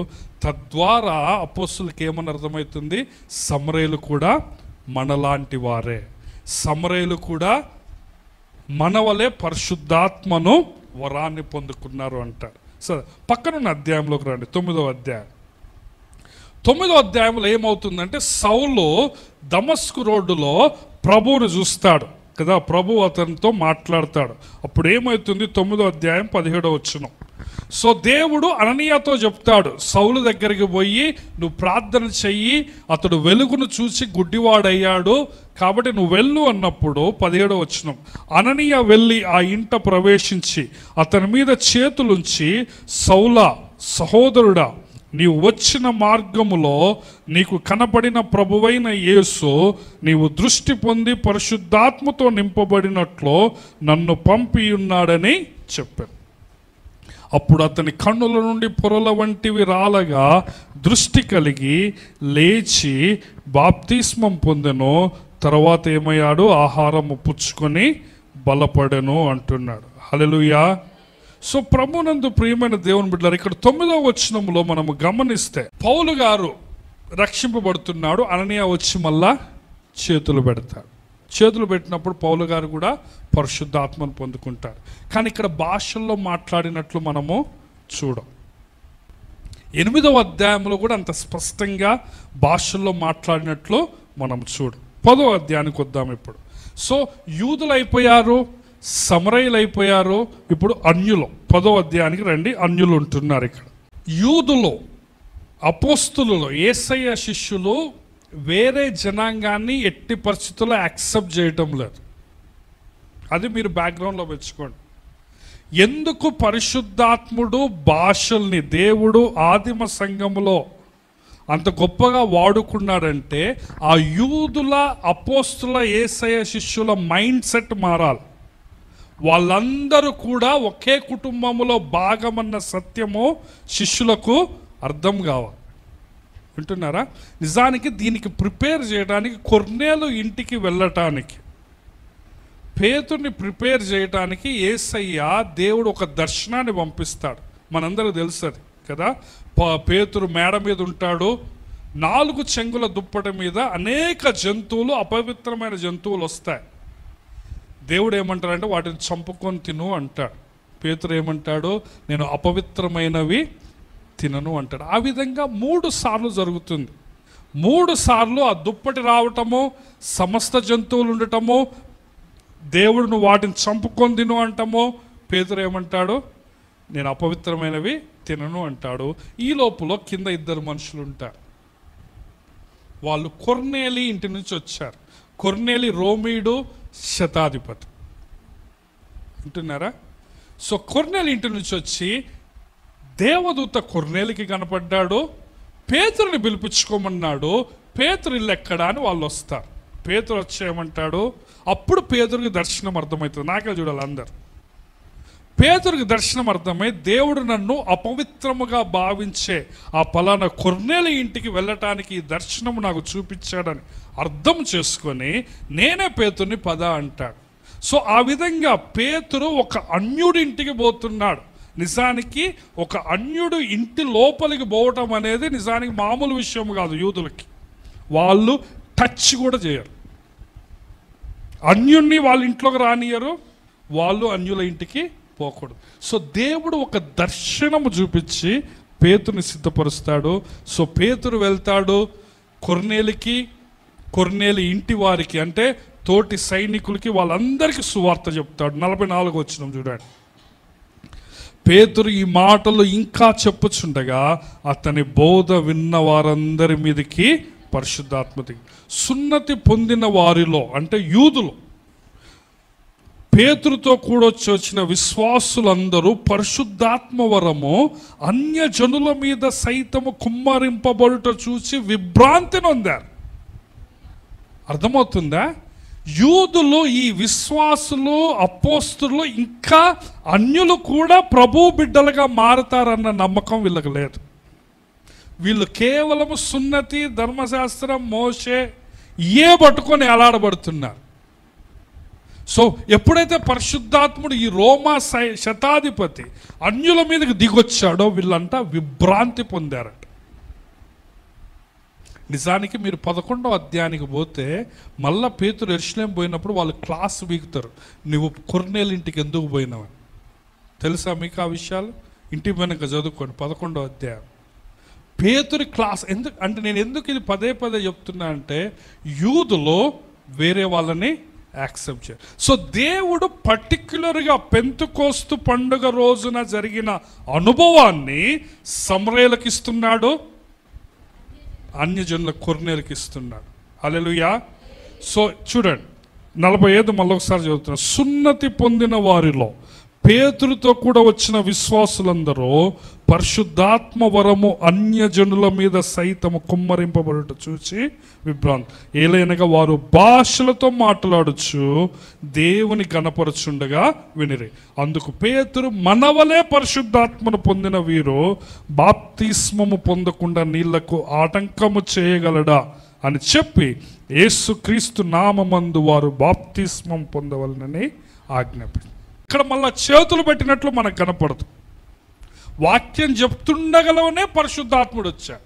తద్వారా అపోస్తులకు ఏమని అర్థమవుతుంది? సమరయులు కూడా మనలాంటి వారే, సమరయులు కూడా మన వలె పరిశుద్ధాత్మను వరాన్ని పొందుకున్నారు అంటారు. సరే, పక్కనున్న అధ్యాయంలోకి రండి. 9వ అధ్యాయం. 9వ అధ్యాయంలో ఏమవుతుందంటే, సౌలు దమస్కు రోడ్డులో ప్రభువును చూస్తాడు కదా, ప్రభు అతనితో మాట్లాడతాడు. అప్పుడు ఏమవుతుంది? 9వ అధ్యాయం 17వ వచనం. సో దేవుడు అననీయాతో చెప్తాడు, సౌలు దగ్గరికి పోయి నువ్వు ప్రార్థన చెయ్యి, అతడు వెలుగును చూసి గుడ్డివాడయ్యాడు కాబట్టి నువ్వు వెళ్ళు అన్నప్పుడు 17వ వచనం, అననీయ వెళ్ళి ఆ ఇంట ప్రవేశించి అతని మీద చేతులుంచి, సౌలా సహోదరుడా, నీవు వచ్చిన మార్గములో నీకు కనబడిన ప్రభువైన యేసు నీవు దృష్టి పొంది పరిశుద్ధాత్మతో నింపబడినట్లు నన్ను పంపి ఉన్నాడని చెప్పాను. అప్పుడు అతని కన్నుల నుండి పొరల వంటివి రాలగా దృష్టి కలిగి లేచి బాప్తిస్మం పొందెను. తర్వాత ఏమయ్యాడు? ఆహారము పుచ్చుకొని బలపడెను అంటున్నాడు. హల్లెలూయా. సో ప్రభునందు ప్రియమైన దేవుని బిడ్డలారా, ఇక్కడ 9వ వచనంలో మనము గమనిస్తే పౌలు గారు రక్షింపబడుతున్నాడు, అననీయ వచ్చి మళ్ళా చేతులు పెడతాడు. చేతులు పెట్టినప్పుడు పౌలు గారు కూడా పరిశుద్ధాత్మను పొందుకుంటారు. కానీ ఇక్కడ భాషల్లో మాట్లాడినట్లు మనము చూడం. 8వ అధ్యాయంలో కూడా అంత స్పష్టంగా భాషల్లో మాట్లాడినట్లు మనం చూడం. 10వ అధ్యాయానికి వద్దాం ఇప్పుడు. సో యూదులు అయిపోయారు, సమరయులు అయిపోయారు, ఇప్పుడు అన్యులు. 10వ అధ్యాయానికి రండి. అన్యులు ఉంటున్నారు ఇక్కడ. యూదులు, అపోస్తులు, యేసయ్య శిష్యులు వేరే జనాంగాన్ని ఎట్టి పరిస్థితుల్లో యాక్సెప్ట్ చేయటం లేదు. అది మీరు బ్యాక్గ్రౌండ్లో పెంచుకోండి. ఎందుకు పరిశుద్ధాత్ముడు భాషల్ని దేవుడు ఆదిమ సంఘములో అంత గొప్పగా వాడుకున్నాడంటే, ఆ యూదుల, అపోస్తుల, యేసయ్య శిష్యుల మైండ్ సెట్ మారాలి. వాళ్ళందరూ కూడా ఒకే కుటుంబంలో భాగమన్న సత్యము శిష్యులకు అర్థం కావాలి. వింటున్నారా? నిజానికి దీనికి ప్రిపేర్ చేయడానికి, కొర్నేలు ఇంటికి వెళ్ళటానికి, పేతుర్ని ప్రిపేర్ చేయడానికి యేసయ్య దేవుడు ఒక దర్శనాన్ని పంపిస్తాడు. మనందరూ తెలుసది కదా. పేతురు మేడ మీద ఉంటాడు, 4 చెంగుల దుప్పటి మీద అనేక జంతువులు, అపవిత్రమైన జంతువులు వస్తాయి. దేవుడు ఏమంటాడంటే వాటిని చంపుకొని తిను అంటాడు. పేతురు ఏమంటాడు? నేను అపవిత్రమైనవి తినను అంటాడు. ఆ విధంగా 3 సార్లు జరుగుతుంది. 3 సార్లు ఆ దుప్పటి రావటము, సమస్త జంతువులు ఉండటము, దేవుడు వాటిని చంపుకొని తిను అంటాము. పేతురు ఏమంటాడు? నేను అపవిత్రమైనవి తినను అంటాడు. ఈ లోపల కింద 2 మనుషులు ఉంటారు. వాళ్ళు కొర్నేలి ఇంటి నుంచి వచ్చారు. కొర్నేలి రోమీయుడు, శతాధిపతి. వింటున్నారా? సో కొర్నేలి ఇంటి నుంచి వచ్చి దేవదూత కొర్నేలికి కనపడ్డాడు, పేతురుని పిలిపించుకోమన్నాడు. పేతురు ఇల్లు ఎక్కడా అని వాళ్ళు వస్తారు. పేతురు వచ్చేయమంటాడు. అప్పుడు పేతురికి దర్శనం అర్థమవుతుంది. నాకే చూడాలి అందరు. పేతురికి దర్శనం అర్థమై దేవుడు నన్ను అపవిత్రముగా భావించే ఆ పలానా కొర్నేలి ఇంటికి వెళ్ళటానికి ఈ దర్శనం నాకు చూపించాడని అర్థం చేసుకొని నేనే పేతుర్ని పద అంటాడు. సో ఆ విధంగా పేతురు ఒక అన్యుడి ఇంటికి పోతున్నాడు. నిజానికి ఒక అన్యుడు ఇంటి లోపలికి పోవటం అనేది నిజానికి మామూలు విషయం కాదు. యూదులకి వాళ్ళు టచ్ కూడా చేయరు. అన్యుడిని వాళ్ళ ఇంట్లోకి రానియరు, వాళ్ళు అన్యుల ఇంటికి పోకూడదు. సో దేవుడు ఒక దర్శనము చూపించి పేతురుని సిద్ధపరుస్తాడు. సో పేతురు వెళ్తాడు కొర్నేలికి, కొర్నేలి ఇంటి వారికి అంటే తోటి సైనికులకి, వాళ్ళందరికీ సువార్త చెప్తాడు. 44 వచనం చూడండి. పేతురు ఈ మాటలు ఇంకా చెప్పుచుండగా అతని బోధ విన్న వారందరి మీదకి పరిశుద్ధాత్మ దిగి, సున్నతి పొందిన వారిలో అంటే యూదులు, పేతురుతో కూడా వచ్చిన విశ్వాసులందరూ పరిశుద్ధాత్మ వరము అన్యజనుల మీద సైతము కుమ్మరింపబడుట చూసి విభ్రాంతి నొందారు. అర్థమవుతుందా? యూదులు, ఈ విశ్వాసులు, అపోస్తులు ఇంకా అన్యులు కూడా ప్రభు బిడ్డలుగా మారతారన్న నమ్మకం వీళ్ళకి లేదు. వీళ్ళు కేవలం సున్నతి, ధర్మశాస్త్రం, మోషే ఏ పట్టుకొని ఎలాడబడుతున్నారు. సో ఎప్పుడైతే పరిశుద్ధాత్ముడు ఈ రోమా శతాధిపతి అన్యుల మీదకి దిగొచ్చాడో వీళ్ళంతా విభ్రాంతి పొందారట. నిజానికి మీరు 11వ అధ్యాయానికి పోతే మళ్ళా పేతురు యెరూషలేము పోయినప్పుడు వాళ్ళు క్లాస్ వీగుతారు, నువ్వు కొర్నేలి ఇంటికి ఎందుకు పోయినావని. తెలుసా మీకు ఆ విషయాలు? ఇంటికి పోయినాక చదువుకోండి 11వ అధ్యాయం. పేతురు క్లాస్ ఎందుకు అంటే, నేను ఎందుకు ఇది పదే పదే చెప్తున్నా అంటే, యూదులో వేరే వాళ్ళని యాక్సెప్ట్ చేయాలి. సో దేవుడు పర్టిక్యులర్గా పెంతెకోస్తు పండుగ రోజున జరిగిన అనుభవాన్ని సమరయులకు ఇస్తున్నాడు, అన్యజనుల కొర్నేలికి ఇస్తున్నాడు. హల్లెలూయా. సో చూడండి 45 మళ్ళీ ఒకసారి చదువుతున్నా. సున్నతి పొందిన వారిలో పేతురుతో కూడా వచ్చిన విశ్వాసులందరూ పరిశుద్ధాత్మ వరము అన్యజనుల మీద సైతము కుమ్మరింపబడుట చూచి విభ్రాంతి, ఏలైనగా వారు భాషలతో మాట్లాడచ్చు దేవుని గణపరచుండగా వినిరి. అందుకు పేతురు, మనవలే పరిశుద్ధాత్మను పొందిన వీరు బాప్తిస్మము పొందకుండా నీళ్లకు ఆటంకము చేయగలడా అని చెప్పి యేసుక్రీస్తు నామమందు వారు బాప్తిస్మం పొందవలనని ఆజ్ఞాపించారు. ఇక్కడ మళ్ళా చేతులు పెట్టినట్లు మనకు కనపడదు. వాక్యం చెప్తుండగలనే పరిశుద్ధాత్ముడు వచ్చాడు.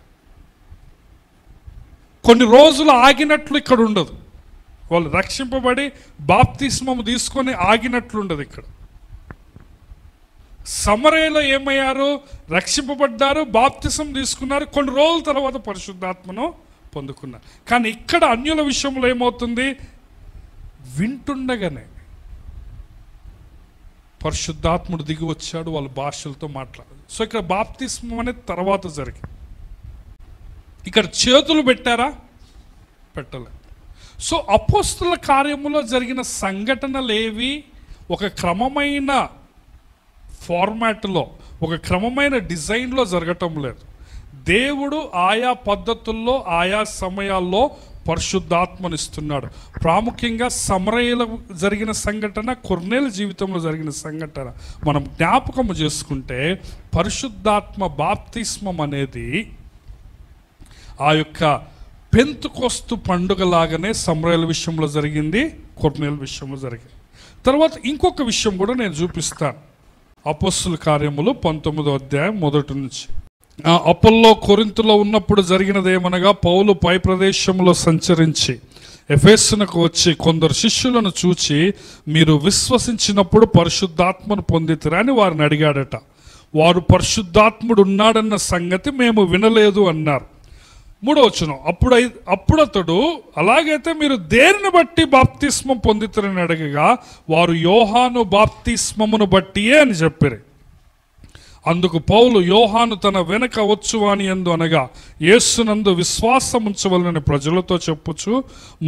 కొన్ని రోజులు ఆగినట్లు ఇక్కడ ఉండదు. వాళ్ళు రక్షింపబడి బాప్తిస్మము తీసుకొని ఆగినట్లు ఉండదు. ఇక్కడ సమరయలో ఏమయ్యారు? రక్షింపబడ్డారు, బాప్తిసం తీసుకున్నారు, కొన్ని రోజుల తర్వాత పరిశుద్ధాత్మను పొందుకున్నారు. కానీ ఇక్కడ అన్యుల విషయంలో ఏమవుతుంది? వింటుండగానే పరిశుద్ధాత్ముడు దిగి వచ్చాడు, వాళ్ళ భాషలతో మాట్లాడారు. సో ఇక్కడ బాప్తిస్మం అనేది తర్వాత జరిగింది. ఇక్కడ చేతులు పెట్టారా? పెట్టలేదు. సో అపోస్తుల కార్యములో జరిగిన సంఘటనలేవి ఒక క్రమమైన ఫార్మాట్లో, ఒక క్రమమైన డిజైన్లో జరగటం లేదు. దేవుడు ఆయా పద్ధతుల్లో ఆయా సమయాల్లో పరిశుద్ధాత్మనిస్తున్నాడు. ప్రాముఖ్యంగా సమరయలో జరిగిన సంఘటన, కొర్నేలు జీవితంలో జరిగిన సంఘటన మనం జ్ఞాపకము చేసుకుంటే, పరిశుద్ధాత్మ బాప్తిస్మం అనేది ఆ యొక్క పెంతెకోస్తు పండుగలాగానే సమరయల విషయంలో జరిగింది, కొర్నేలు విషయంలో జరిగింది. తర్వాత ఇంకొక విషయం కూడా నేను చూపిస్తాను. అపోస్తుల కార్యములు 19వ అధ్యాయం 1 నుంచి. అపోల్లో కొరింథులో ఉన్నప్పుడు జరిగినదేమనగా, పౌలు పై ప్రదేశంలో సంచరించి ఎఫెసునకు వచ్చి కొందరు శిష్యులను చూచి, మీరు విశ్వసించినప్పుడు పరిశుద్ధాత్మను పొందితిరా అని వారిని అడిగాడట. వారు పరిశుద్ధాత్ముడు ఉన్నాడన్న సంగతి మేము వినలేదు అన్నారు. 3వ వచనం. అప్పుడు అతడు, అలాగైతే మీరు దేనిని బట్టి బాప్తిస్మం పొందితిరని అడగగా, వారు యోహాను బాప్తిస్మమును బట్టియే అని చెప్పారు. అందుకు పౌలు, యోహాను తన వెనక వచ్చువాని యందు అనగా యేసునందు విశ్వాసం ఉంచవలనని ప్రజలతో చెప్పుచు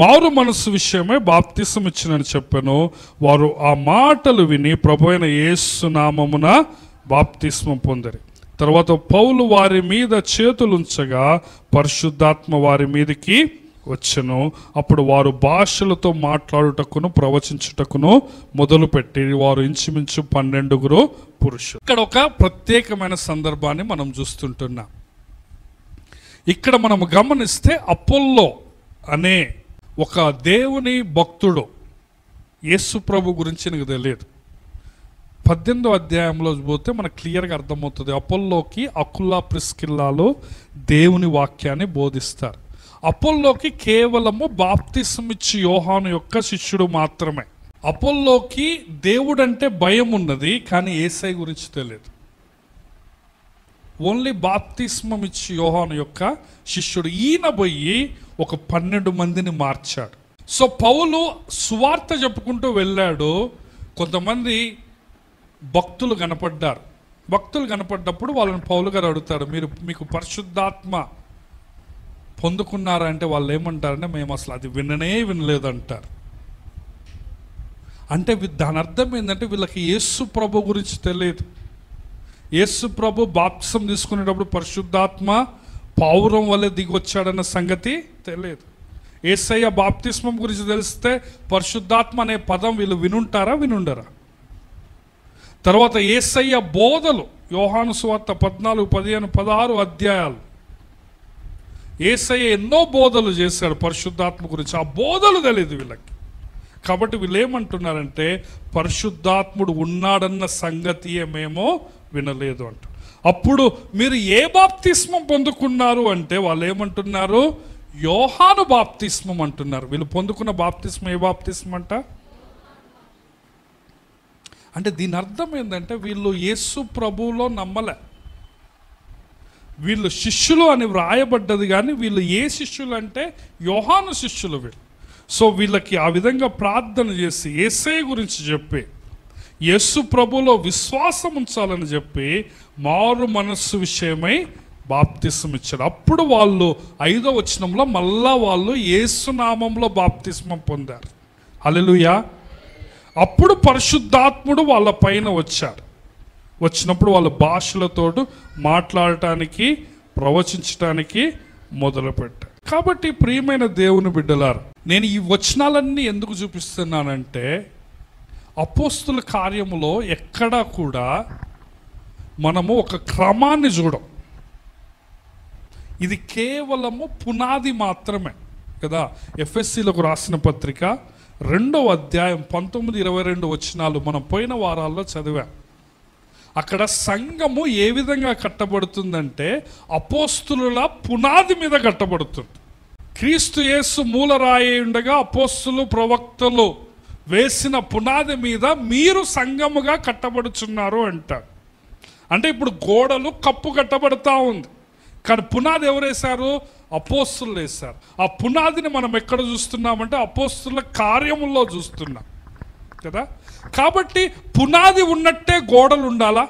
మారు మనసు విషయమై బాప్తిసం ఇచ్చినని చెప్పాను. వారు ఆ మాటలు విని ప్రభువైన యేసు నామమున బాప్తిస్మం పొందిరి. తర్వాత పౌలు వారి మీద చేతులుంచగా పరిశుద్ధాత్మ వారి మీదకి వచ్చెను. అప్పుడు వారు భాషలతో మాట్లాడుటకును ప్రవచించుటకును మొదలుపెట్టి వారు ఇంచుమించు 12 పురుషులు. ఇక్కడ ఒక ప్రత్యేకమైన సందర్భాన్ని మనం చూస్తుంటున్నాం. ఇక్కడ మనం గమనిస్తే అపోల్లో అనే ఒక దేవుని భక్తుడు, యేసు ప్రభు గురించి నాకు తెలియదు. 18వ అధ్యాయంలో పోతే మనకు క్లియర్గా అర్థమవుతుంది. అపోల్లోకి అకుల్లా ప్రిస్కిల్లాలో దేవుని వాక్యాన్ని బోధిస్తారు. అపోల్లోకి కేవలము బాప్తిసం ఇచ్చి యోహాను యొక్క శిష్యుడు మాత్రమే. అపోల్లోకి దేవుడంటే భయం ఉన్నది, కానీ యేసయ్య గురించి తెలియదు. ఓన్లీ బాప్తిస్మం ఇచ్చి యోహాను యొక్క శిష్యుడు. ఈయన పోయి ఒక 12 మందిని మార్చాడు. సో పౌలు సువార్త చెప్పుకుంటూ వెళ్ళాడు. కొంతమంది భక్తులు కనపడ్డారు. భక్తులు కనపడ్డప్పుడు వాళ్ళని పౌలు గారు అడుగుతారు, మీకు పరిశుద్ధాత్మ పొందుకున్నారా అంటే వాళ్ళు ఏమంటారంటే మేము అసలు అది వినలేదంటారు. అంటే దాని అర్థం ఏంటంటే వీళ్ళకి యేసు ప్రభు గురించి తెలియదు. యేసు ప్రభు బాప్తిసం తీసుకునేటప్పుడు పరిశుద్ధాత్మ పావురం వల్లే దిగొచ్చాడన్న సంగతి తెలియదు. యేసయ్య బాప్తిస్మం గురించి తెలిస్తే పరిశుద్ధాత్మ అనే పదం వీళ్ళు వినుండరా? తర్వాత యేసయ్య బోధలు, యోహాను సువార్త 14, 15, 16 అధ్యాయాలు యేసయ్య ఎన్నో బోధలు చేశాడు పరిశుద్ధాత్మ గురించి. ఆ బోధలు తెలియదు వీళ్ళకి. కాబట్టి వీళ్ళు ఏమంటున్నారంటే పరిశుద్ధాత్ముడు ఉన్నాడన్న సంగతియే మేము వినలేదు అంట. అప్పుడు మీరు ఏ బాప్తిస్మం పొందుకున్నారు అంటే వాళ్ళు ఏమంటున్నారు? యోహాను బాప్తిస్మం అంటున్నారు. వీళ్ళు పొందుకున్న బాప్తిస్మం ఏ బాప్తిస్మం అంట? అంటే దీని అర్థం ఏంటంటే వీళ్ళు యేసు ప్రభువులో నమ్మలే. వీళ్ళు శిష్యులు అని వ్రాయబడ్డది, కానీ వీళ్ళు ఏ శిష్యులు అంటే యోహాను శిష్యులు వీళ్ళు. సో వీళ్ళకి ఆ విధంగా ప్రార్థన చేసి యేసయ్య గురించి చెప్పి యేసు ప్రభువులో విశ్వాసం ఉంచాలని చెప్పి మారు మనస్సు విషయమై బాప్తిస్మం ఇచ్చాడు. అప్పుడు వాళ్ళు 5వ వచనంలో మళ్ళా వాళ్ళు యేసు నామంలో బాప్తిస్మం పొందారు. హల్లెలూయా. అప్పుడు పరిశుద్ధాత్ముడు వాళ్ళ పైన వచ్చాడు. వచ్చినప్పుడు వాళ్ళ భాషలతోడు మాట్లాడటానికి ప్రవచించటానికి మొదలుపెట్టారు. కాబట్టి ప్రియమైన దేవుని బిడ్డలారా, నేను ఈ వచనాలన్నీ ఎందుకు చూపిస్తున్నానంటే అపోస్తుల కార్యములో ఎక్కడా కూడా మనము ఒక క్రమాన్ని చూడం. ఇది కేవలము పునాది మాత్రమే కదా. ఎఫ్ఎస్సీలకు రాసిన పత్రిక 2వ అధ్యాయం 19, 22 వచనాలు మనం పోయిన వారాల్లో చదివాం. అక్కడ సంఘము ఏ విధంగా కట్టబడుతుందంటే అపోస్తుల పునాది మీద కట్టబడుతుంది. క్రీస్తు యేసు మూలరాయి ఉండగా అపోస్తులు ప్రవక్తలు వేసిన పునాది మీద మీరు సంఘముగా కట్టబడుచున్నారు అంటారు. అంటే ఇప్పుడు గోడలు కప్పు కట్టబడతా ఉంది, కానీ పునాది ఎవరు వేశారు? అపోస్తులు వేశారు. ఆ పునాదిని మనం ఎక్కడ చూస్తున్నామంటే అపోస్తుల కార్యముల్లో చూస్తున్నాం కదా. కాబట్టి పునాది ఉన్నట్టే గోడలు ఉండాలా?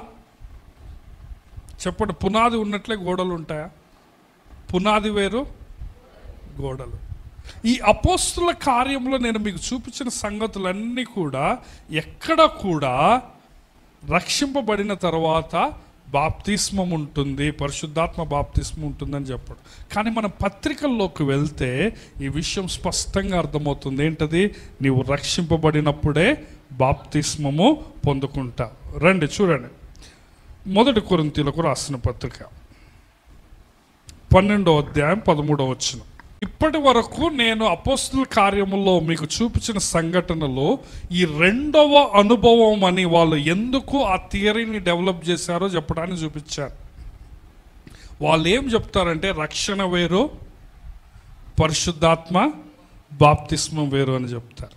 చెప్పండి, పునాది ఉన్నట్లే గోడలు ఉంటాయా? పునాది వేరు, గోడలు. ఈ అపోస్తుల కార్యంలో నేను మీకు చూపించిన సంగతులన్నీ కూడా ఎక్కడ కూడా రక్షింపబడిన తర్వాత బాప్తిస్మం ఉంటుంది, పరిశుద్ధాత్మ బాప్తిస్మం ఉంటుందని చెప్పడు. కానీ మన పత్రికల్లోకి వెళ్తే ఈ విషయం స్పష్టంగా అర్థమవుతుంది. ఏంటది? నీవు రక్షింపబడినప్పుడే బాప్తిస్మము పొందుకుంటావు. రండి చూడండి, 1 కొరింథీయులకు రాసిన పత్రిక 12వ అధ్యాయం 13వ వచనం. ఇప్పటి వరకు నేను అపోస్తుల కార్యములో మీకు చూపించిన సంఘటనలో ఈ 2వ అనుభవం అని వాళ్ళు ఎందుకు ఆ థియరీని డెవలప్ చేశారో చెప్పడానికి చూపించారు. వాళ్ళు ఏం చెప్తారంటే రక్షణ వేరు, పరిశుద్ధాత్మ బాప్తిస్మం వేరు అని చెప్తారు.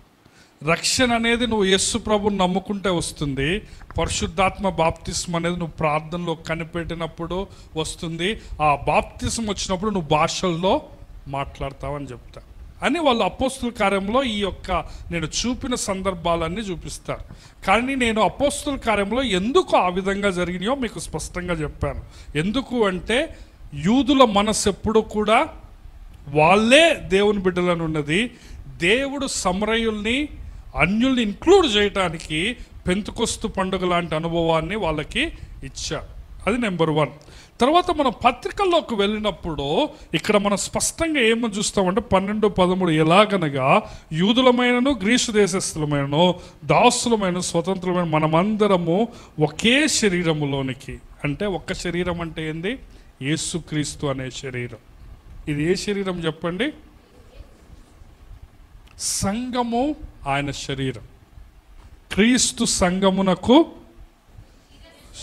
రక్షణ అనేది నువ్వు యేసు ప్రభువుని నమ్ముకుంటే వస్తుంది. పరిశుద్ధాత్మ బాప్తిస్మం అనేది నువ్వు ప్రార్థనలో కనిపెట్టినప్పుడు వస్తుంది. ఆ బాప్తిస్మం వచ్చినప్పుడు నువ్వు భాషల్లో మాట్లాడతావని చెప్తా అని వాళ్ళు అపోస్తుల కార్యంలో ఈ యొక్క నేను చూపిన సందర్భాలన్నీ చూపిస్తారు. కానీ నేను అపోస్తుల కార్యంలో ఎందుకు ఆ విధంగా జరిగినాయో మీకు స్పష్టంగా చెప్పాను. ఎందుకు అంటే యూదుల మనసు ఎప్పుడు కూడా వాళ్ళే దేవుని బిడ్డలను ఉన్నది. దేవుడు సమరయుల్ని అన్యుల్ని ఇంక్లూడ్ చేయడానికి పెంతెకొస్తు పండుగ లాంటి అనుభవాన్ని వాళ్ళకి ఇచ్చాడు. అది నెంబర్ 1. తర్వాత మనం పత్రికల్లోకి వెళ్ళినప్పుడు ఇక్కడ మనం స్పష్టంగా ఏమని చూస్తామంటే 12-13 ఎలాగనగా యూదులమైనను గ్రీసు దేశస్థులమైనను దాసులమైన స్వతంత్రమైన మనమందరము ఒకే శరీరములోనికి, అంటే ఒక్క శరీరం అంటే ఏంది? యేసుక్రీస్తు అనే శరీరం. ఇది ఏ శరీరం చెప్పండి? సంఘము ఆయన శరీరం. క్రీస్తు సంఘమునకు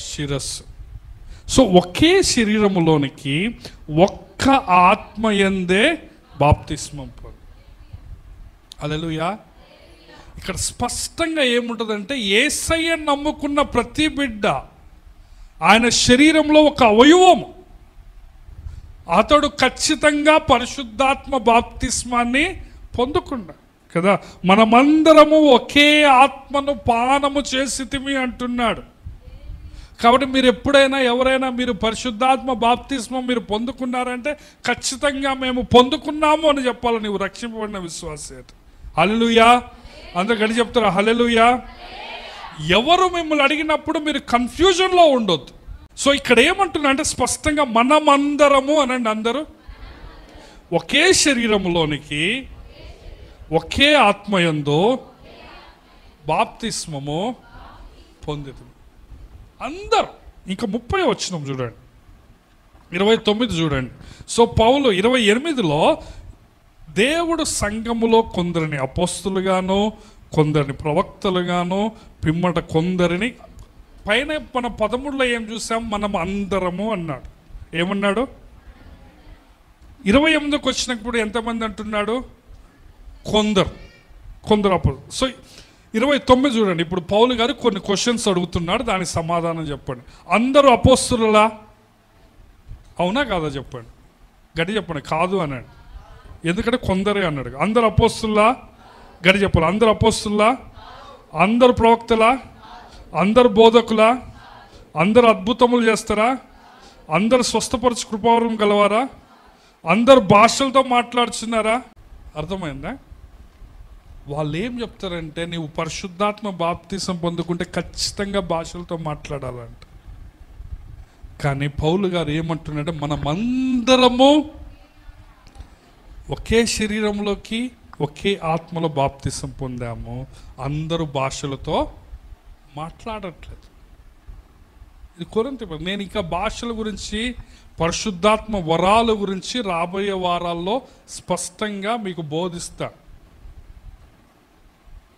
శిరస్సు. సో ఒకే శరీరములోనికి ఒక్క ఆత్మయందే బాప్తిస్మం పొంది. హల్లెలూయా. ఇక్కడ స్పష్టంగా ఏముంటుందంటే యేసయ్య నమ్ముకున్న ప్రతి బిడ్డ ఆయన శరీరంలో ఒక అవయవము. అతడు ఖచ్చితంగా పరిశుద్ధాత్మ బాప్తిస్మాన్ని పొందుకున్నా కదా. మనమందరము ఒకే ఆత్మను పానము చేసితిమి అంటున్నాడు. కాబట్టి మీరు ఎప్పుడైనా ఎవరైనా మీరు పరిశుద్ధాత్మ బాప్తిస్మం మీరు పొందుకున్నారంటే ఖచ్చితంగా మేము పొందుకున్నాము అని చెప్పాలి. నీవు రక్షింపబడిన విశ్వాసేత. హల్లెలూయా. అందరూ గడి చెప్తారా హల్లెలూయా. ఎవరు మిమ్మల్ని అడిగినప్పుడు మీరు కన్ఫ్యూజన్లో ఉండొద్దు. సో ఇక్కడ ఏమంటున్నా అంటే స్పష్టంగా మనమందరము అనండి, అందరూ ఒకే శరీరములోనికి ఒకే ఆత్మయందు బాప్తిస్మము పొందిదు అందరూ. ఇంకా 30 వచనం చూడండి, 29 చూడండి. సో పౌలు 28లో దేవుడు సంఘములో కొందరిని అపోస్తులుగాను కొందరిని ప్రవక్తలుగాను పిమ్మట కొందరిని, పైన మన 13లో ఏం చూసాం? మనం అందరము అన్నాడు. ఏమన్నాడు? 28కి వచ్చినప్పుడు ఎంతమంది అంటున్నాడు? కొందరు అప్పుడు. సో 29 చూడండి. ఇప్పుడు పౌలు గారు కొన్ని క్వశ్చన్స్ అడుగుతున్నాడు, దానికి సమాధానం చెప్పండి. అందరూ అపోస్తులులా? అవునా కాదా చెప్పండి, గడి చెప్పండి. కాదు అన్నాడు, ఎందుకంటే కొందరే అన్నాడు. అందరు అపోస్తులులా? గడి చెప్పాలి. అందరు అపోస్తులులా? అందరు ప్రవక్తలా? అందరు బోధకులా? అందరు అద్భుతములు చేస్తారా? అందరు స్వస్థపరచు కృపావరం గలవారా? అందరు భాషలతో మాట్లాడుతున్నారా? అర్థమైందా? వాళ్ళు ఏం చెప్తారంటే నీవు పరిశుద్ధాత్మ బాప్తిసం పొందుకుంటే ఖచ్చితంగా భాషలతో మాట్లాడాలంట. కానీ పౌలు గారు ఏమంటున్నాడంటే మనమందరము ఒకే శరీరంలోకి ఒకే ఆత్మలో బాప్తిసం పొందాము, అందరూ భాషలతో మాట్లాడట్లేదు. ఇది కొరింథీ. నేను ఇంకా భాషల గురించి పరిశుద్ధాత్మ వరాల గురించి రాబోయే వారాల్లో స్పష్టంగా మీకు బోధిస్తా.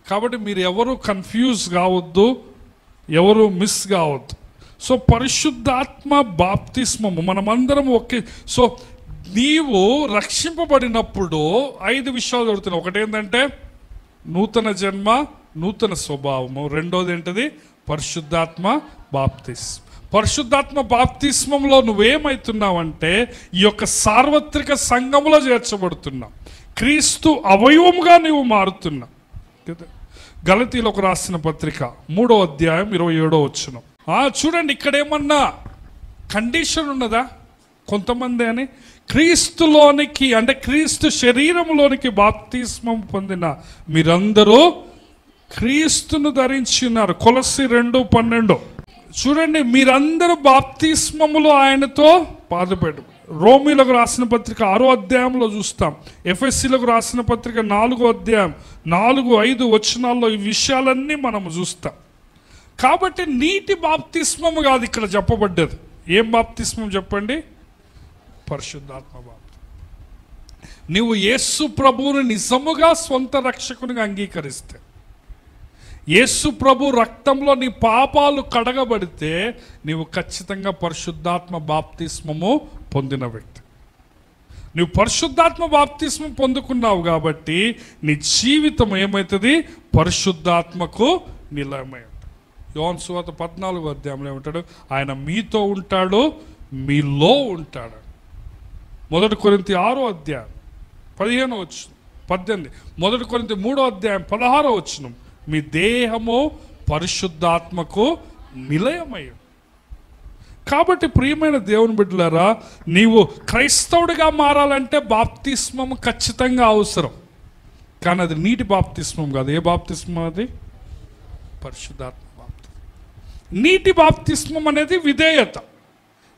కాబట్టి మీరు ఎవరు కన్ఫ్యూజ్ కావద్దు, ఎవరు మిస్ కావద్దు. సో పరిశుద్ధాత్మ బాప్తిస్మము మనమందరం ఒకే. సో నీవు రక్షింపబడినప్పుడు 5 విషయాలు జరుగుతున్నాయి. ఒకటి ఏంటంటే నూతన జన్మ, నూతన స్వభావము. రెండోది ఏంటది? పరిశుద్ధాత్మ బాప్తిస్మం. పరిశుద్ధాత్మ బాప్తిస్మంలో నువ్వేమవుతున్నావంటే ఈ యొక్క సార్వత్రిక సంఘములో చేర్చబడుతున్నావు. క్రీస్తు అవయవముగా నీవు మారుతున్నావు. గలతీలకు రాసిన పత్రిక 3వ అధ్యాయం 27వ వచనం. చూడండి, ఇక్కడ ఏమన్నా కండిషన్ ఉన్నదా? కొంతమంది అని క్రీస్తులోనికి, అంటే క్రీస్తు శరీరంలోనికి బాప్తిస్మం పొందిన మీరందరూ క్రీస్తును ధరించి ఉన్నారు. కొలస్సీ 2:12. చూడండి, మీరందరూ బాప్తిస్మములో ఆయనతో పాదపెట్టు. రోమీలకు రాసిన పత్రిక 6వ అధ్యాయంలో చూస్తాం. ఎఫెసీలకు రాసిన పత్రిక 4వ అధ్యాయం 4-5 వచనాల్లో ఈ విషయాలన్నీ మనము చూస్తాం. కాబట్టి నీటి బాప్తిస్మము కాదు ఇక్కడ చెప్పబడ్డది. ఏం బాప్తిస్మం చెప్పండి? పరిశుద్ధాత్మ బాప్తిస్మం. నీవు యేసు ప్రభువుని నిజముగా సొంత రక్షకునిగా అంగీకరిస్తే, యేసు ప్రభు రక్తంలో నీ పాపాలు కడగబడితే నీవు ఖచ్చితంగా పరిశుద్ధాత్మ బాప్తిస్మము పొందిన వ్యక్తి. నువ్వు పరిశుద్ధాత్మ బాప్తిస్మం పొందుకున్నావు కాబట్టి నీ జీవితం ఏమవుతుంది? పరిశుద్ధాత్మకు నిలయమై ఉంటుంది. యోహాను సువార్త 14వ అధ్యాయంలో ఏమంటాడు? ఆయన మీతో ఉంటాడు, మీలో ఉంటాడు. 1 కొరింథీ 6వ అధ్యాయం 15వ వచనం 18. 1 కొరింథీ 3వ అధ్యాయం 16వ వచనం. మీ దేహము పరిశుద్ధాత్మకు నిలయమై. కాబట్టి ప్రియమైన దేవుని బిడ్డలారా, నీవు క్రైస్తవుడిగా మారాలంటే బాప్తిస్మం ఖచ్చితంగా అవసరం. కానీ అది నీటి బాప్తిస్మం కాదు. ఏ బాప్తిస్మం అది? పరిశుద్ధాత్మ బాప్తిస్మం. నీటి బాప్తిస్మం అనేది విధేయత.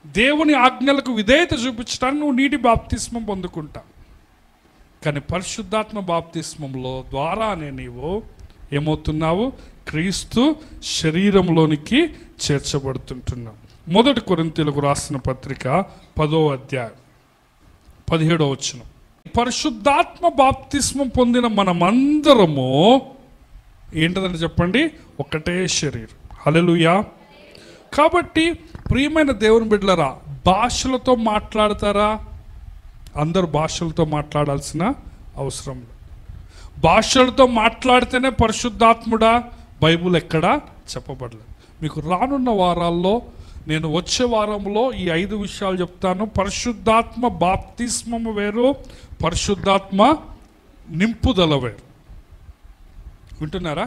దేవుని ఆజ్ఞలకు విధేయత చూపించడానికి నువ్వు నీటి బాప్తిస్మం పొందుకుంటా. కానీ పరిశుద్ధాత్మ బాప్తిస్మంలో ద్వారానే నీవు ఏమవుతున్నావు? క్రీస్తు శరీరంలోనికి చేర్చబడుతుంటున్నావు. 1 కొరింథీయులకు రాసిన పత్రిక 10వ అధ్యాయం 17వ వచనం. పరిశుద్ధాత్మ బాప్తిస్మం పొందిన మనమందరము ఏంటదని చెప్పండి? ఒకటే శరీరం. హల్లెలూయా. కాబట్టి ప్రియమైన దేవుని బిడ్డలారా, భాషలతో మాట్లాడతారా? అందరు భాషలతో మాట్లాడాల్సిన అవసరం లేదు. భాషలతో మాట్లాడితేనే పరిశుద్ధాత్ముడా? బైబుల్ ఎక్కడా చెప్పబడలేదు. మీకు రానున్న వారాల్లో, నేను వచ్చే వారంలో ఈ 5 విషయాలు చెప్తాను. పరిశుద్ధాత్మ బాప్తిస్మము వేరు, పరిశుద్ధాత్మ నింపుదల వేరు. వింటున్నారా?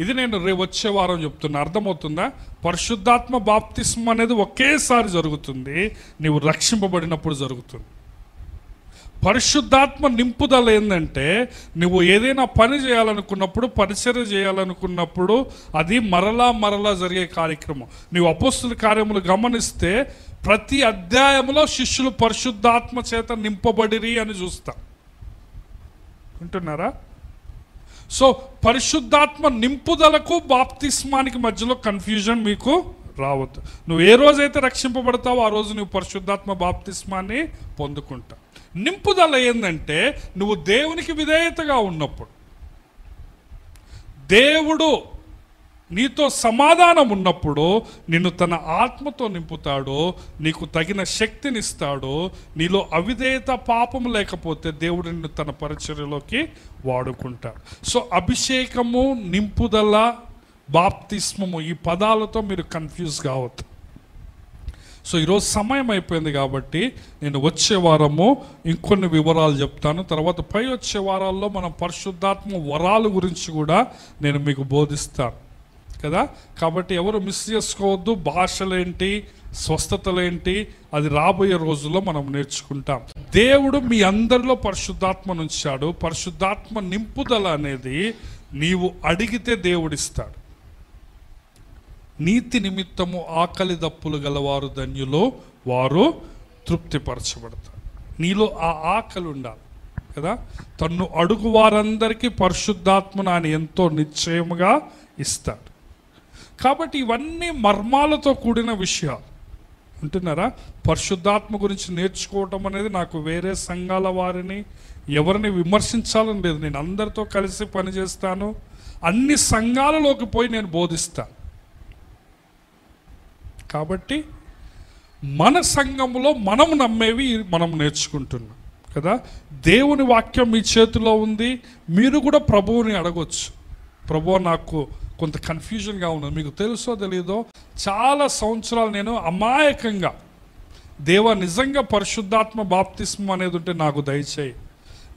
ఇది నేను వచ్చే వారం చెప్తున్నా. అర్థమవుతుందా? పరిశుద్ధాత్మ బాప్తిస్మం అనేది ఒకేసారి జరుగుతుంది, నీవు రక్షింపబడినప్పుడు జరుగుతుంది. పరిశుద్ధాత్మ నింపుదల ఏంటంటే, నువ్వు ఏదైనా పని చేయాలనుకున్నప్పుడు, పరిచర్య చేయాలనుకున్నప్పుడు అది మరలా జరిగే కార్యక్రమం. నీవు అపోస్తుల కార్యములు గమనిస్తే ప్రతి అధ్యాయంలో శిష్యులు పరిశుద్ధాత్మ చేత నింపబడిరి అని చూస్తా. వింటున్నారా? సో పరిశుద్ధాత్మ నింపుదలకు బాప్తిస్మానికి మధ్యలో కన్ఫ్యూజన్ మీకు రావద్దు. నువ్వు ఏ రోజైతే రక్షింపబడతావో ఆ రోజు నువ్వు పరిశుద్ధాత్మ బాప్తిస్మాన్ని పొందుకుంటావు. నింపుదల ఏంటంటే, నువ్వు దేవునికి విధేయతగా ఉన్నప్పుడు, దేవుడు నీతో సమాధానం ఉన్నప్పుడు నిన్ను తన ఆత్మతో నింపుతాడు, నీకు తగిన శక్తినిస్తాడు. నీలో అవిధేయత, పాపం లేకపోతే దేవుడు నిన్ను తన పరిచర్యలోకి వాడుకుంటాడు. సో అభిషేకము, నింపుదల, బాప్తిస్మము, ఈ పదాలతో మీరు కన్ఫ్యూజ్ కావద్దు. సో ఈరోజు సమయం అయిపోయింది కాబట్టి నేను వచ్చే వారము ఇంకొన్ని వివరాలు చెప్తాను. తర్వాత పై వచ్చే వారాల్లో మనం పరిశుద్ధాత్మ వరాల గురించి కూడా నేను మీకు బోధిస్తాను కదా. కాబట్టి ఎవరు మిస్ చేసుకోవద్దు. భాషలేంటి, స్వస్థతలేంటి, అది రాబోయే రోజుల్లో మనం నేర్చుకుంటాం. దేవుడు మీ అందరిలో పరిశుద్ధాత్మను ఉంచాడు. పరిశుద్ధాత్మ నింపుదల అనేది నీవు అడిగితే దేవుడిస్తాడు. నీతి నిమిత్తము ఆకలి దప్పులు గలవారు ధన్యులు, వారు తృప్తిపరచబడతారు. నీలో ఆ ఆకలి ఉండాలి కదా. తన్ను అడుగు వారందరికీ పరిశుద్ధాత్మను ఆయన ఎంతో నిశ్చయముగా ఇస్తాడు. కాబట్టి ఇవన్నీ మర్మాలతో కూడిన విషయాలు. వింటున్నారా? పరిశుద్ధాత్మ గురించి నేర్చుకోవటం అనేది నాకు వేరే సంఘాల వారిని ఎవరిని విమర్శించాలని లేదు. నేను అందరితో కలిసి పనిచేస్తాను. అన్ని సంఘాలలోకి పోయి నేను బోధిస్తాను. కాబట్టి మన సంఘంలో మనం నమ్మేవి మనం నేర్చుకుంటున్నాం కదా. దేవుని వాక్యం మీ చేతిలో ఉంది. మీరు కూడా ప్రభువుని అడగొచ్చు. ప్రభువు, నాకు కొంత కన్ఫ్యూజన్గా ఉన్నది. మీకు తెలుసో తెలీదో, చాలా సంవత్సరాలు నేను అమాయకంగా, దేవా నిజంగా పరిశుద్ధాత్మ బాప్తిస్మం అనేది ఉంటే నాకు దయచేయి,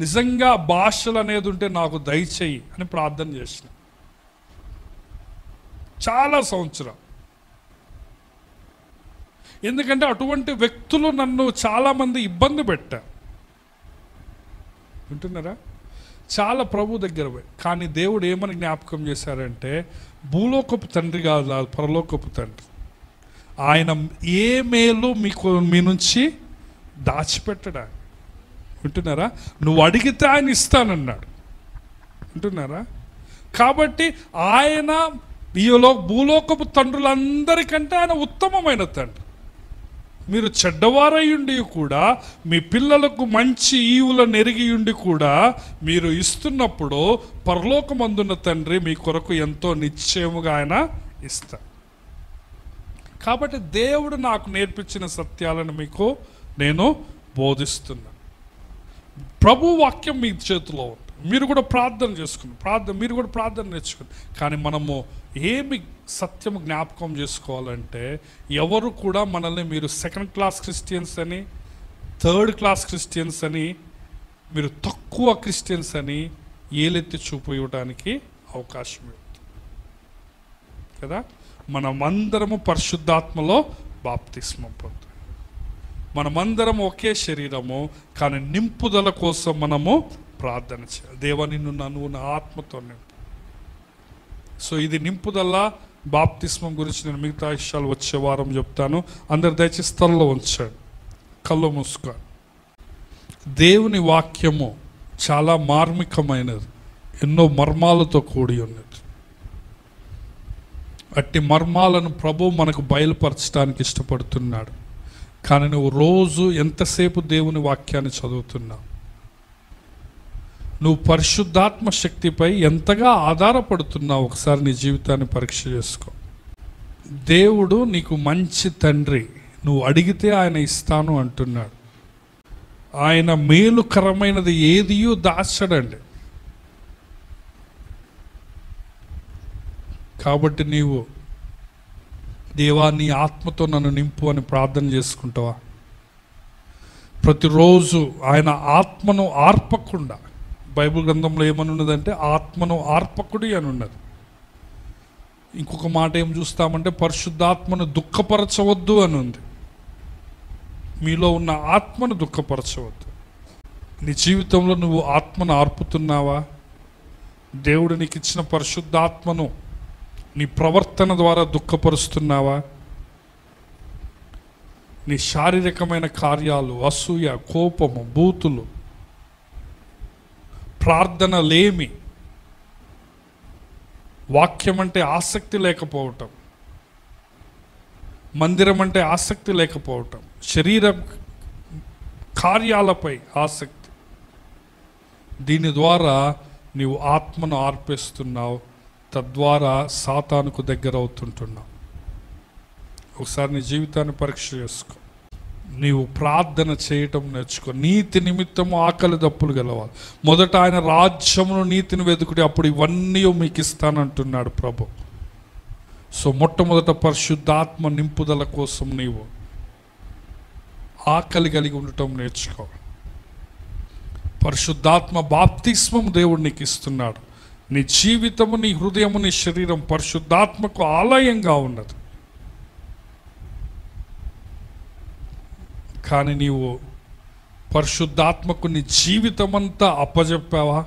నిజంగా భాషలు అనేది ఉంటే నాకు దయచేయి అని ప్రార్థన చేసిన చాలా సంవత్సరాలు. ఎందుకంటే అటువంటి వ్యక్తులు నన్ను చాలామంది ఇబ్బంది పెట్టారు. వింటున్నారా? చాలా ప్రభు దగ్గర పోయి, కానీ దేవుడు ఏమని జ్ఞాపకం చేశారంటే, భూలోకపు తండ్రి కాదు, పరలోకపు తండ్రి. ఆయన ఏ మేలు మీ నుంచి దాచిపెట్టడా. వింటున్నారా? నువ్వు అడిగితే ఆయన ఇస్తానన్నాడు. వింటున్నారా? కాబట్టి ఆయన భూలోకపు తండ్రులందరికంటే ఆయన ఉత్తమమైన తండ్రి. మీరు చెడ్డవారయ్యుండి కూడా, మీ పిల్లలకు మంచి ఈవులను ఎరిగియుండి కూడా మీరు ఇస్తున్నప్పుడు పరలోకమందున్న తండ్రి మీ కొరకు ఎంతో నిశ్చయముగా ఆయన ఇస్తారు. కాబట్టి దేవుడు నాకు నేర్పించిన సత్యాలను మీకు నేను బోధిస్తున్నాను. ప్రభు వాక్యం మీ చేతిలో ఉంది. మీరు కూడా ప్రార్థన చేసుకుని మీరు కూడా ప్రార్థన నేర్చుకుని. కానీ మనము ఏమి సత్యము జ్ఞాపకం చేసుకోవాలంటే, ఎవరు కూడా మనల్ని మీరు సెకండ్ క్లాస్ క్రిస్టియన్స్ అని, థర్డ్ క్లాస్ క్రిస్టియన్స్ అని, మీరు తక్కువ క్రిస్టియన్స్ అని ఏలెత్తి చూపు ఇవ్వడానికి అవకాశం ఉంది కదా. మనమందరము పరిశుద్ధాత్మలో బాప్తిస్మం పొందాం. మనమందరం ఒకే శరీరము, కానీ నింపుదల కోసం మనము ప్రార్థన చేయాలి. దేవా, నిన్ను నన్ను నా ఆత్మతో నింపు. సో ఇది నింపుదల బాప్తిస్మం గురించి నేను మిగతా విషయాలు వచ్చే వారం చెప్తాను. అందరు దయచేసి స్థలంలో ఉంచాడు, కళ్ళు మూసుకోండి. దేవుని వాక్యము చాలా మార్మికమైనది, ఎన్నో మర్మాలతో కూడి ఉన్నది. అట్టి మర్మాలను ప్రభు మనకు బయలుపరచడానికి ఇష్టపడుతున్నాడు. కానీ నువ్వు రోజు ఎంతసేపు దేవుని వాక్యాన్ని చదువుతున్నావు? నువ్వు పరిశుద్ధాత్మ శక్తిపై ఎంతగా ఆధారపడుతున్నావు? ఒకసారి నీ జీవితాన్ని పరీక్ష చేసుకో. దేవుడు నీకు మంచి తండ్రి, నువ్వు అడిగితే ఆయన ఇస్తాను అంటున్నాడు. ఆయన మేలుకరమైనది ఏదియూ దాచడండి. కాబట్టి నీవు దేవా నీ ఆత్మతో నన్ను నింపు అని ప్రార్థన చేసుకుంటావా? ప్రతిరోజు ఆయన ఆత్మను ఆర్పకుండా, బైబిల్ గ్రంథంలో ఏమని ఉన్నదంటే ఆత్మను ఆర్పకుడి అని ఉన్నది. ఇంకొక మాట ఏం చూస్తామంటే పరిశుద్ధాత్మను దుఃఖపరచవద్దు అని ఉంది. మీలో ఉన్న ఆత్మను దుఃఖపరచవద్దు. నీ జీవితంలో నువ్వు ఆత్మను ఆర్పుతున్నావా? దేవుడు నీకు ఇచ్చిన పరిశుద్ధాత్మను నీ ప్రవర్తన ద్వారా దుఃఖపరుస్తున్నావా? నీ శారీరకమైన కార్యాలు, అసూయ, కోపము, బూతులు, ప్రార్థన లేమి, వాక్యం అంటే ఆసక్తి లేకపోవటం, మందిరం అంటే ఆసక్తి లేకపోవటం, శరీర కార్యాలపై ఆసక్తి, దీని ద్వారా నీవు ఆత్మను ఆర్పేస్తున్నావు. తద్వారా సాతానుకు దగ్గర అవుతుంటున్నావు. ఒకసారి నీ జీవితాన్ని పరీక్ష చేసుకో. నీవు ప్రార్థన చేయటం నేర్చుకో. నీతి నిమిత్తము ఆకలి దప్పులు గెలవాలి. మొదట ఆయన రాజ్యమును నీతిని వెతుకుడి, అప్పుడు ఇవన్నీ మీకు ఇస్తానంటున్నాడు ప్రభు. సో మొట్టమొదట పరిశుద్ధాత్మ నింపుదల కోసం నీవు ఆకలి కలిగి ఉండటం నేర్చుకో. పరిశుద్ధాత్మ బాప్తిస్మం దేవుడు నీకు ఇస్తున్నాడు. నీ జీవితము, నీ హృదయము, నీ శరీరం పరిశుద్ధాత్మకు ఆలయంగా ఉన్నది. కానీ నీవు పరిశుద్ధాత్మకు నీ జీవితం అంతా అప్పజెప్పావా?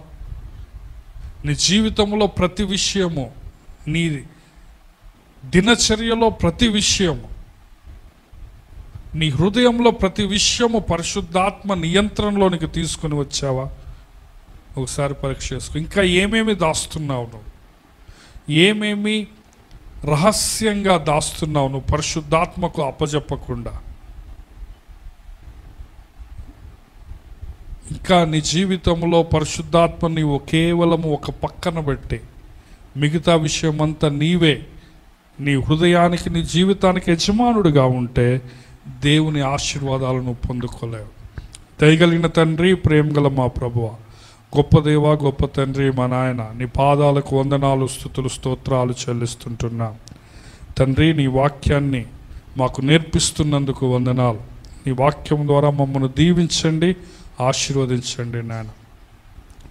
నీ జీవితంలో ప్రతి విషయము, నీ దినచర్యలో ప్రతి విషయము, నీ హృదయంలో ప్రతి విషయము పరిశుద్ధాత్మ నియంత్రణలోనికి తీసుకుని వచ్చావా? ఒకసారి పరీక్ష చేసుకో. ఇంకా ఏమేమి దాస్తున్నావు నువ్వు? ఏమేమి రహస్యంగా దాస్తున్నావు నువ్వు పరిశుద్ధాత్మకు అప్పజెప్పకుండా? ఇంకా నీ జీవితంలో పరిశుద్ధాత్మ నీవు కేవలం ఒక పక్కన పెట్టి మిగతా విషయం అంతా నీవే, నీ హృదయానికి, నీ జీవితానికి యజమానుడిగా ఉంటే దేవుని ఆశీర్వాదాలను పొందుకోలేవు. దయగలిగిన తండ్రి, ప్రేమగల మా ప్రభువా, గొప్ప దేవా, గొప్ప తండ్రి, మా నాయన, నీ పాదాలకు వందనాలు, స్తుతులు, స్తోత్రాలు చెల్లిస్తుంటున్నాం తండ్రి. నీ వాక్యాన్ని మాకు నేర్పిస్తున్నందుకు వందనాలు. నీ వాక్యం ద్వారా మమ్మల్ని దీవించండి, ఆశీర్వదించండి నాయన.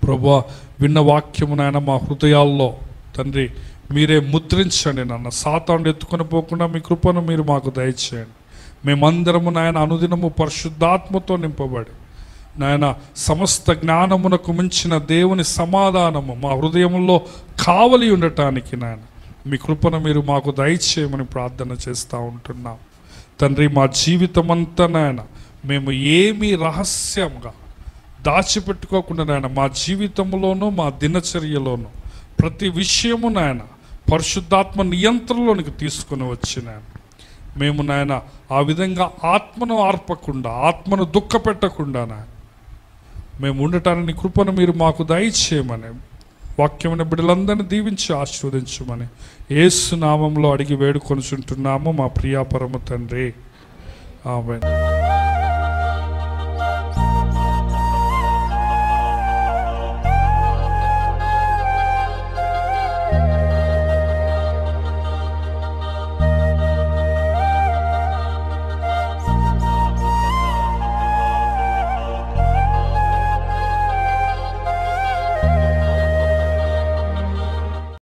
ప్రభువా, విన్న వాక్యము నాయన మా హృదయాల్లో తండ్రి మీరే ముద్రించండి నాన్న. సాతాను ఎత్తుకొని పోకుండా మీ కృపను మీరు మాకు దయచేయండి. మేమందరము నాయన అనుదినము పరిశుద్ధాత్మతో నింపబడి నాయన సమస్త జ్ఞానమునకు మించిన దేవుని సమాధానము మా హృదయంలో కావలి ఉండటానికి నాయన మీ కృపను మీరు మాకు దయచేయమని ప్రార్థన చేస్తూ ఉంటున్నాం తండ్రి. మా జీవితం అంతా నాయన మేము ఏమీ రహస్యంగా దాచిపెట్టుకోకుండా నాయన మా జీవితంలోనూ మా దినచర్యలోనూ ప్రతి విషయము నాయన పరిశుద్ధాత్మ నియంత్రణలోనికి తీసుకుని వచ్చి నాయన మేము నాయన ఆ విధంగా ఆత్మను ఆర్పకుండా, ఆత్మను దుఃఖపెట్టకుండా నాయన మేము ఉండటానికి కృపను మీరు మాకు దయచేయమని, వాక్యమైన బిడ్డలందరినీ దీవించి ఆశీర్వదించమని యేసు నామంలో అడిగి వేడుకొనుచుంటున్నాము మా ప్రియ పరమ తండ్రి. ఆమేన్.